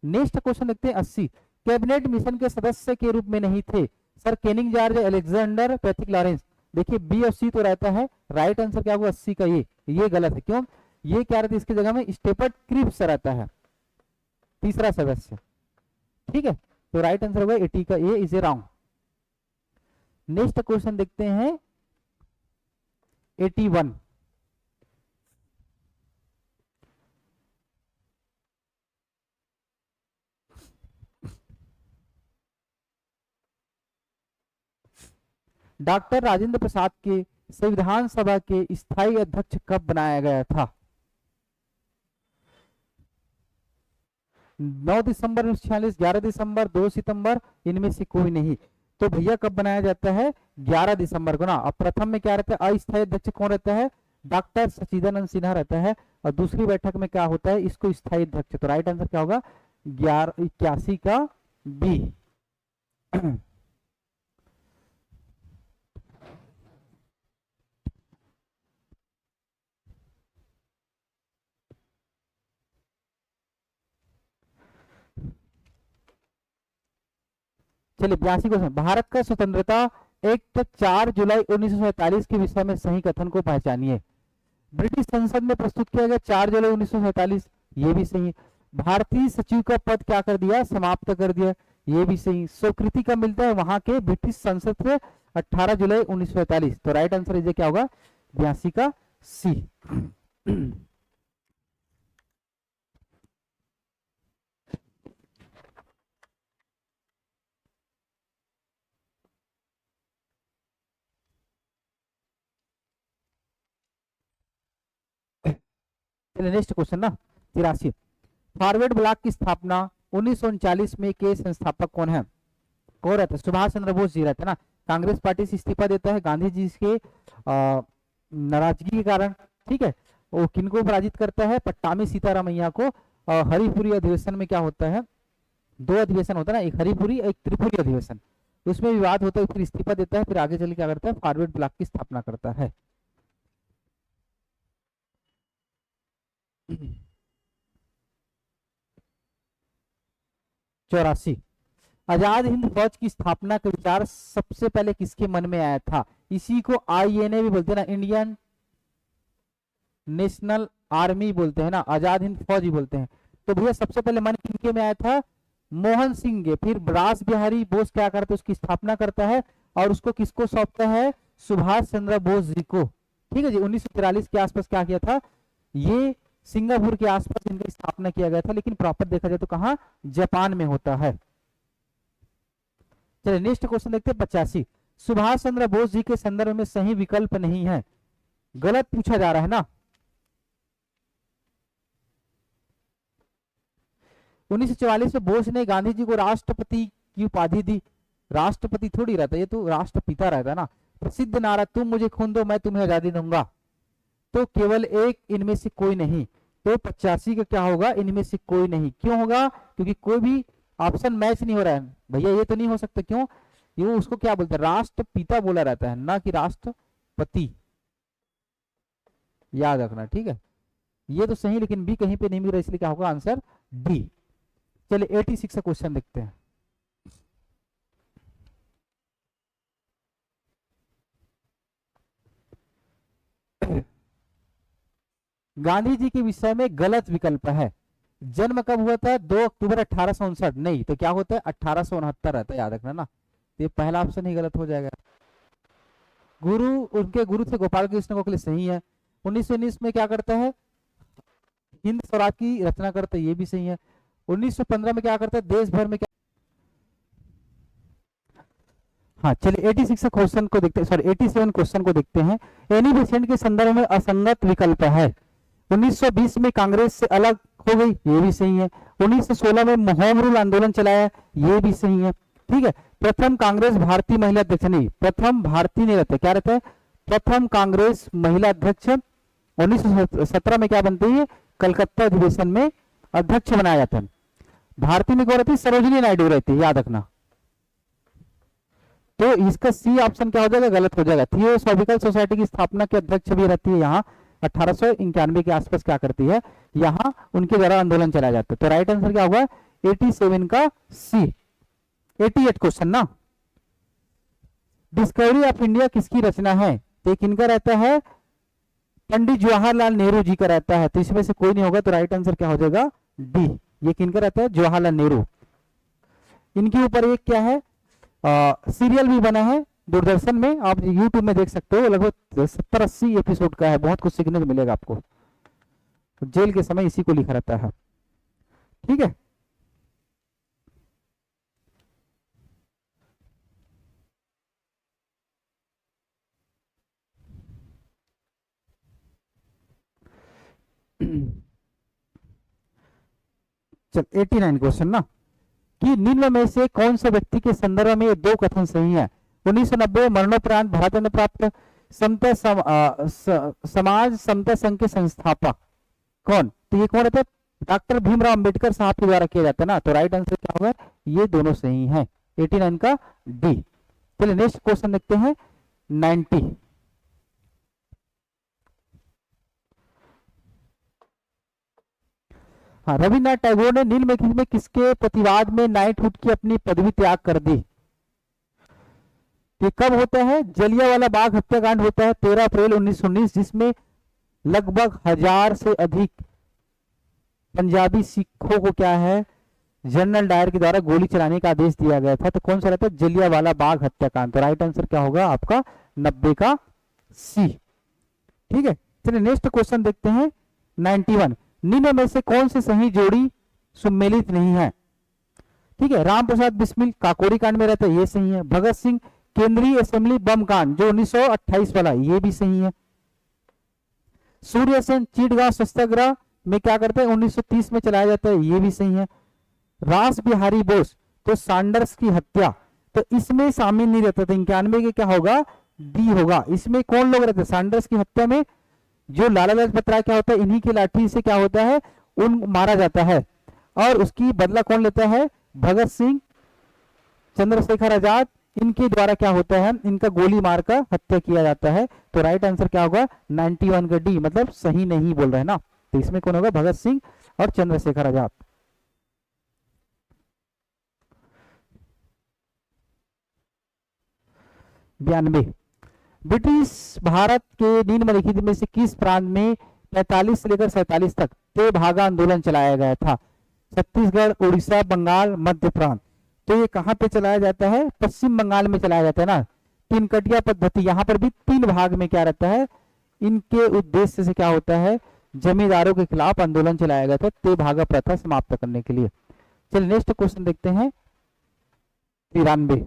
नेक्स्ट क्वेश्चन देखते हैं 80। कैबिनेट मिशन के सदस्य के रूप में नहीं थे, sir Canning George, Alexander, Pethick Lawrence. देखिए बी और सी तो रहता है, राइट आंसर क्या होगा, 80 का ये गलत है। क्यों, ये क्या रहता है, इसकी जगह में स्टेपर्ट क्रिप्स रहता है, तीसरा सदस्य। ठीक है, तो राइट आंसर होगा 80 का A is a wrong. Next question देखते हैं 81। डॉक्टर राजेंद्र प्रसाद के संविधान सभा के स्थायी अध्यक्ष कब बनाया गया था, 9 दिसंबर 1946, 11 दिसंबर, 2 सितंबर, इनमें से कोई नहीं। तो भैया कब बनाया जाता है, 11 दिसंबर को ना। अब प्रथम में क्या रहता है, अस्थायी अध्यक्ष कौन रहता है, डॉक्टर सचिदानंद सिन्हा रहता है। और दूसरी बैठक में क्या होता है, इसको स्थायी अध्यक्ष। तो राइट आंसर क्या होगा, 81 का बी। चलिए 82 क्वेश्चन, भारत का स्वतंत्रता एक्ट 4 जुलाई 1947 के विषय में सही कथन को पहचानिए। ब्रिटिश संसद में प्रस्तुत किया गया 4 जुलाई 1947, ये भी सही है। भारतीय सचिव का पद क्या कर दिया, समाप्त कर दिया, ये भी सही। स्वीकृति कब मिलता है, वहां के ब्रिटिश संसद से 18 जुलाई 1947। तो राइट आंसर इसे क्या होगा, 82 का सी। नेक्स्ट क्वेश्चन ना 83, फॉरवर्ड ब्लॉक की स्थापना 1939 में के संस्थापक कौन है, कौन रहता है, सुभाष चंद्र बोस जी रहते हैं ना। कांग्रेस पार्टी से इस्तीफा देता है गांधी जी के नाराजगी के कारण, ठीक है। वो किनको पराजित करता है, पट्टामी सीतारामैया को। हरिपुरी अधिवेशन में क्या होता है, 2 अधिवेशन होता है ना, एक हरिपुरी एक त्रिपुरी अधिवेशन, उसमें विवाद होता है, फिर इस्तीफा देता है, फिर आगे चल क्या करता है, फॉरवर्ड ब्लॉक की स्थापना करता है। चौरासी, आजाद हिंद फौज की स्थापना का विचार सबसे पहले किसके मन में आया था, इसी को आईएनए भी बोलते हैं ना, इंडियन नेशनल आर्मी बोलते हैं ना, आजाद हिंद फौज ही बोलते हैं। तो भैया सबसे पहले मन किनके में आया था, मोहन सिंह के। फिर रास बिहारी बोस क्या करते हैं, उसकी स्थापना करता है और उसको किसको सौंपता है, सुभाष चंद्र बोस जी को, ठीक है जी। 1943 के आसपास क्या किया था, ये सिंगापुर के आसपास इनका स्थापना किया गया था, लेकिन प्रॉपर देखा जाए तो कहां, जापान में होता है। चलिए नेक्स्ट क्वेश्चन देखते हैं 85, सुभाष चंद्र बोस जी के संदर्भ में सही विकल्प नहीं है, गलत पूछा जा रहा है ना। 1944 में बोस ने गांधी जी को राष्ट्रपति की उपाधि दी, राष्ट्रपति थोड़ी रहता, ये तो राष्ट्रपिता रहता है ना। प्रसिद्ध नारा तुम मुझे खून दो मैं तुम्हें आजादी दूंगा, तो केवल एक, इनमें से कोई नहीं। तो 85 का क्या होगा, इनमें से कोई नहीं। क्यों होगा, क्योंकि कोई भी ऑप्शन मैच नहीं हो रहा है भैया, ये तो नहीं हो सकता। क्यों, ये उसको क्या बोलते हैं, राष्ट्रपिता बोला रहता है ना कि राष्ट्रपति, याद रखना, ठीक है। ये तो सही, लेकिन बी कहीं पे नहीं मिल रहा, इसलिए क्या होगा आंसर डी। चलिए 86 का क्वेश्चन देखते हैं। गांधी जी के विषय में गलत विकल्प है, जन्म कब हुआ था, 2 अक्टूबर 1859, नहीं तो क्या होता है 1869 रहता है, याद रखना ना। तो ये पहला ऑप्शन ही गलत हो जाएगा। गुरु, उनके गुरु थे गोपाल कृष्ण गोखले, सही है। 1919 में क्या करता है, हिंद स्वराज की रचना करता है, ये भी सही है। 1915 में क्या करता है, देश भर में क्या, हाँ चलिए 86 क्वेश्चन को देखते हैं, सॉरी 87 क्वेश्चन को देखते हैं। एनी बेसेंट के संदर्भ में असंगत विकल्प है। 1920 में कांग्रेस से अलग हो गई, ये भी सही है। 1916 में होम रूल आंदोलन चलाया, ये भी सही है, ठीक है। प्रथम कांग्रेस भारतीय महिला अध्यक्ष, नहीं प्रथम भारतीय नहीं रहता, क्या रहता है, प्रथम कांग्रेस महिला अध्यक्ष 1917 में क्या बनती है, कलकत्ता अधिवेशन में अध्यक्ष बनाया जाता है। भारतीय में कौन रहती है, सरोजिनी नायडू रहती है, याद रखना। तो इसका सी ऑप्शन क्या हो जाएगा, गलत हो जाएगा। थियोसॉफिकल सोसाइटी की स्थापना के अध्यक्ष भी रहती है यहाँ, 1891 के आसपास क्या करती है, यहाँ उनके द्वारा आंदोलन चलाया जाता है। तो राइट आंसर क्या होगा, 87 का सी। 88 क्वेश्चन ना, डिस्कवरी ऑफ इंडिया किसकी रचना है, तो किनका रहता है, पंडित जवाहरलाल नेहरू जी का रहता है। तो इसमें से कोई नहीं होगा, तो राइट आंसर क्या हो जाएगा, डी। ये किनका रहता है, जवाहरलाल नेहरू। इनके ऊपर एक क्या है, सीरियल भी बना है दूरदर्शन में, आप यूट्यूब में देख सकते हो, लगभग 70-80 एपिसोड का है, बहुत कुछ सीखने को मिलेगा आपको। जेल के समय इसी को लिखा रहता है, ठीक है। चल 89 क्वेश्चन ना, कि निम्न में से कौन सा व्यक्ति के संदर्भ में ये 2 कथन सही है। 1990 मरणोपरांत भारत रत्न प्राप्त समता समाज समता संघ के संस्थापक कौन, तो ये कौन रहता है, डॉक्टर भीमराव अंबेडकर साहब के द्वारा किया जाता है ना। तो राइट आंसर क्या होगा, ये दोनों सही है, 89 का डी। चलिए नेक्स्ट क्वेश्चन देखते हैं 90। हाँ, रविन्द्रनाथ टैगोर ने निम्नलिखित में किसके प्रतिवाद में नाइटहुड की अपनी पदवी त्याग कर दी। ये कब होता है? जलियांवाला बाग हत्याकांड होता है 13 अप्रैल 1919, जिसमें लगभग 1000 से अधिक पंजाबी सिखों को क्या है, जनरल डायर के द्वारा गोली चलाने का आदेश दिया गया था। तो कौन सा रहता है? जलियांवाला बाग हत्याकांड। तो राइट आंसर क्या होगा आपका 90 का सी। ठीक है, चलिए नेक्स्ट क्वेश्चन देखते हैं 91। निम्न में से कौन से सही जोड़ी सुमेलित नहीं है? ठीक है, राम प्रसाद बिस्मिल काकोरी कांड में रहता है, ये सही है। भगत सिंह केंद्रीय असेंबली बम कांड जो 1928 वाला, ये भी सही है। सूर्य सेन चीटगांव सत्याग्रह में क्या करते हैं? 1930 में चलाया जाता है, ये भी सही है। रास बिहारी बोस तो सैंडर्स की हत्या, तो इसमें शामिल नहीं रहता था। 91 के क्या होगा? डी होगा। इसमें कौन लोग रहते हैं? सैंडर्स की हत्या में जो लाला लाजपत राय क्या होता है, इन्हीं की लाठी से क्या होता है, उन मारा जाता है, और उसकी बदला कौन लेता है? भगत सिंह, चंद्रशेखर आजाद, इनके द्वारा क्या होता है, इनका गोली मारकर हत्या किया जाता है। तो राइट आंसर क्या होगा? 91 का डी, मतलब सही नहीं बोल रहे हैं ना। तो इसमें कौन होगा? भगत सिंह और चंद्रशेखर आजाद। बयानबे, ब्रिटिश भारत के निम्नलिखित में से किस प्रांत में 45 से लेकर 47 तक तेभागा आंदोलन चलाया गया था? छत्तीसगढ़, उड़ीसा, बंगाल, मध्य प्रांत। तो ये कहाँ पे चलाया जाता है? पश्चिम बंगाल में चलाया जाता है ना। तीन कटिया पद्धति, यहाँ पर भी 3 भाग में क्या रहता है, इनके उद्देश्य से क्या होता है, जमींदारों के खिलाफ आंदोलन चलाया गया था तेभागा प्रथा समाप्त करने के लिए। चलिए नेक्स्ट क्वेश्चन देखते हैं 93।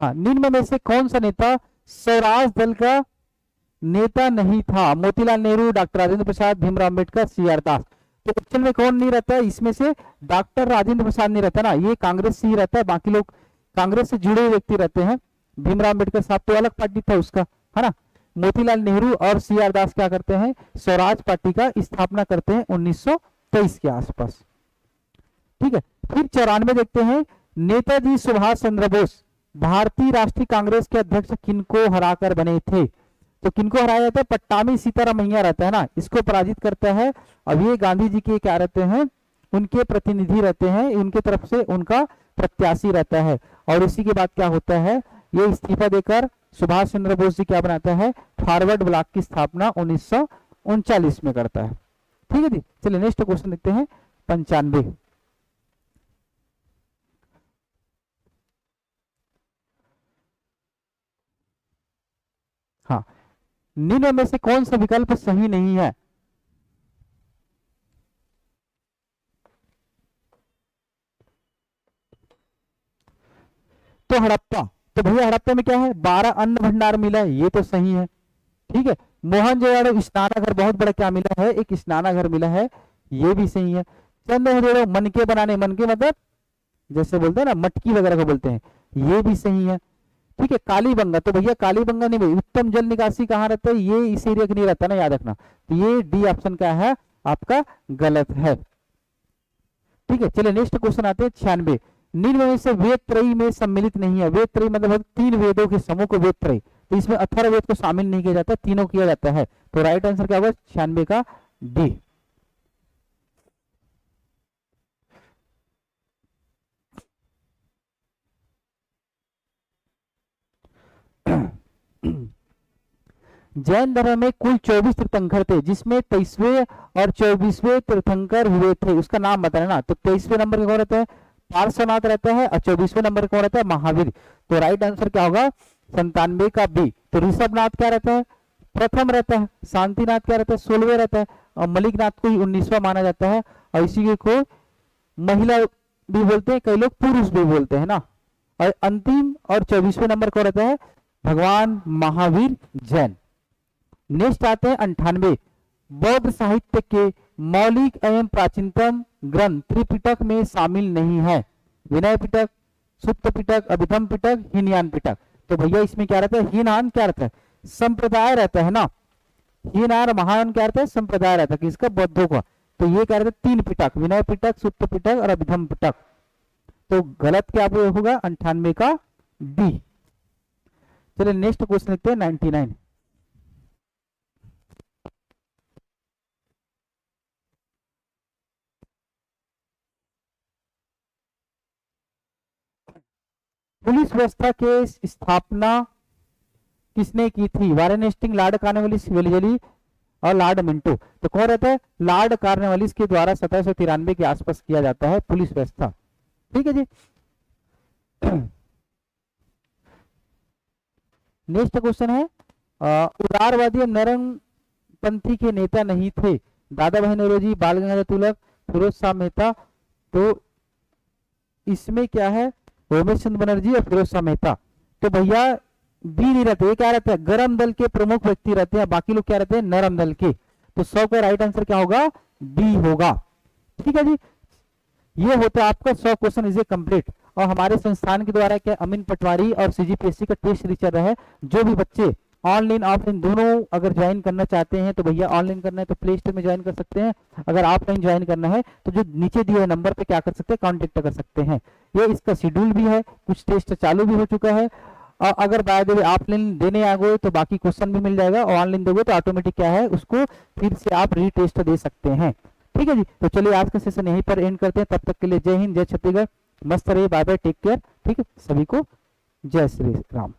हाँ, निम्न में से कौन सा नेता स्वराज दल का नेता नहीं था? मोतीलाल नेहरू, डॉक्टर राजेंद्र प्रसाद, भीमराव अम्बेडकर, CR दास। तो क्वेश्चन में कौन नहीं रहता है? इसमें से डॉक्टर राजेंद्र प्रसाद नहीं रहता ना, ये कांग्रेस से ही रहता है, बाकी लोग कांग्रेस से जुड़े हुए व्यक्ति रहते हैं। भीमराव अम्बेडकर साहब तो अलग पार्टी था उसका, है ना। मोतीलाल नेहरू और CR दास क्या करते हैं? स्वराज पार्टी का स्थापना करते हैं 1923 के आसपास। ठीक है, फिर 94 देखते हैं। नेताजी सुभाष चंद्र बोस भारतीय राष्ट्रीय कांग्रेस के अध्यक्ष किनको हराकर बने थे? तो किनको हराया जाता है? पट्टामी सीतारामैया रहता है ना, इसको पराजित करता है। अब ये गांधी जी के क्या रहते हैं? उनके प्रतिनिधि रहते हैं, उनके तरफ से उनका प्रत्याशी रहता है। और इसी के बाद क्या होता है, ये इस्तीफा देकर सुभाष चंद्र बोस जी क्या बनाता है? फॉरवर्ड ब्लॉक की स्थापना 1939 में करता है। ठीक है जी, चलिए नेक्स्ट क्वेश्चन देखते हैं 95। हाँ, निम्न में से कौन सा विकल्प सही नहीं है? तो हड़प्पा, तो भैया हड़प्पा में क्या है? 12 अन्न भंडार मिला है, ये तो सही है। ठीक है, मोहनजोदड़ो स्नानागार बहुत बड़ा क्या मिला है? एक स्नानागार मिला है, ये भी सही है। चंद्रहरेड़ो मनके बनाने, मनके मतलब जैसे बोलते हैं ना मटकी वगैरह को बोलते हैं, ये भी सही है। ठीक है, कालीबंगा, तो भैया कालीबंगा नहीं भाई, उत्तम जल निकासी कहाँ रहता है? ये इस एरिया का नहीं रहता ना, याद रखना। तो ये डी ऑप्शन क्या है आपका? गलत है। ठीक है, चलिए नेक्स्ट क्वेश्चन आते हैं 96। निम्न में से वेद त्रयी में सम्मिलित नहीं है? वेद त्रयी मतलब 3 वेदों के समूह को वेद त्रयी, तो इसमें अथर्ववेद को शामिल नहीं किया जाता, तीनों किया जाता है। तो राइट आंसर क्या होगा? 96 का डी। जैन धर्म में कुल 24 तीर्थंकर थे, जिसमें 23वें और 24वें तीर्थंकर हुए थे, उसका नाम बताना ना। तो 23वें नंबर का कौन रहता है? पार्श्वनाथ रहता है, और 24वें नंबर कौन रहता है? महावीर। तो राइट आंसर क्या होगा? 97 का बी। तो ऋषभनाथ क्या रहता है? प्रथम रहता है। शांतिनाथ क्या रहता है? 16वें रहता है। और मलिकनाथ को 19वां माना जाता है, और इसी को महिला भी बोलते हैं, कई लोग पुरुष भी बोलते हैं ना। और अंतिम और 24वें नंबर कौन रहता है? भगवान महावीर जैन। नेक्स्ट आते हैं 98। बौद्ध साहित्य के मौलिक एवं प्राचीनतम ग्रंथ त्रिपिटक में शामिल नहीं है? विनय पिटक, सुत्त पिटक, अभिधम पिटक, हीनयान पिटक। तो भैया इसमें क्या रहता है? हीनयान क्या रहता है? संप्रदाय रहता है ना। हीनयान महायान क्या रहता है? संप्रदाय रहता है किसका? बौद्धों का। तो ये क्या रहता है? 3 पिटक, विनय पिटक, सुत्त पिटक और अभिधम पिटक। तो गलत क्या होगा? 98 का डी। चलिए नेक्स्ट क्वेश्चन देखते हैं 99। पुलिस व्यवस्था के स्थापना किसने की थी? वारेन हेस्टिंग, लॉर्ड कॉर्नवालिस, वेलिजली और लॉर्ड मिंटो। तो कौन रहता है? लॉर्ड कॉर्नवालिस के द्वारा 1793 के आसपास किया जाता है पुलिस व्यवस्था। ठीक है जी। नेक्स्ट क्वेश्चन है उदारवादी और नरमपंथी के नेता नहीं थे? दादा भाई नौरोजी, बाल गंगाधर तिलक, फिरोज शाह मेहता। तो इसमें क्या है? उमेश चंद्र बनर्जी और फिरोज शाह मेहता। तो भैया बी नहीं रहते, ये क्या रहता है? गर्म दल के प्रमुख व्यक्ति रहते हैं, बाकी लोग क्या रहते हैं? नरम दल के। तो 100 का राइट आंसर क्या होगा? बी होगा। ठीक है जी, ये होता है आपका 100 क्वेश्चन इज ए कंप्लीट। और हमारे संस्थान के द्वारा क्या अमीन पटवारी और सीजीपीएससी का टेस्ट सीरीज चल रहा है। जो भी बच्चे ऑनलाइन ऑफलाइन दोनों अगर ज्वाइन करना चाहते हैं तो भैया ऑनलाइन करना है तो प्ले स्टोर में ज्वाइन कर सकते हैं। अगर ऑफलाइन ज्वाइन करना है तो जो नीचे दिए हुए नंबर पे क्या कर सकते हैं? कॉन्टेक्ट कर सकते हैं। ये इसका शेड्यूल भी है, कुछ टेस्ट चालू भी हो चुका है। और अगर बाय द वे ऑफलाइन देने आ गए तो बाकी क्वेश्चन भी मिल जाएगा, और ऑनलाइन दोगे तो ऑटोमेटिक क्या है उसको फिर से आप रीटेस्ट दे सकते हैं। ठीक है जी, तो चलिए आज का सेशन यहीं पर एंड करते हैं। तब तक के लिए जय हिंद, जय छत्तीसगढ़, मस्त रहिए, बाय बाय, टेक केयर। ठीक है, सभी को जय श्री राम।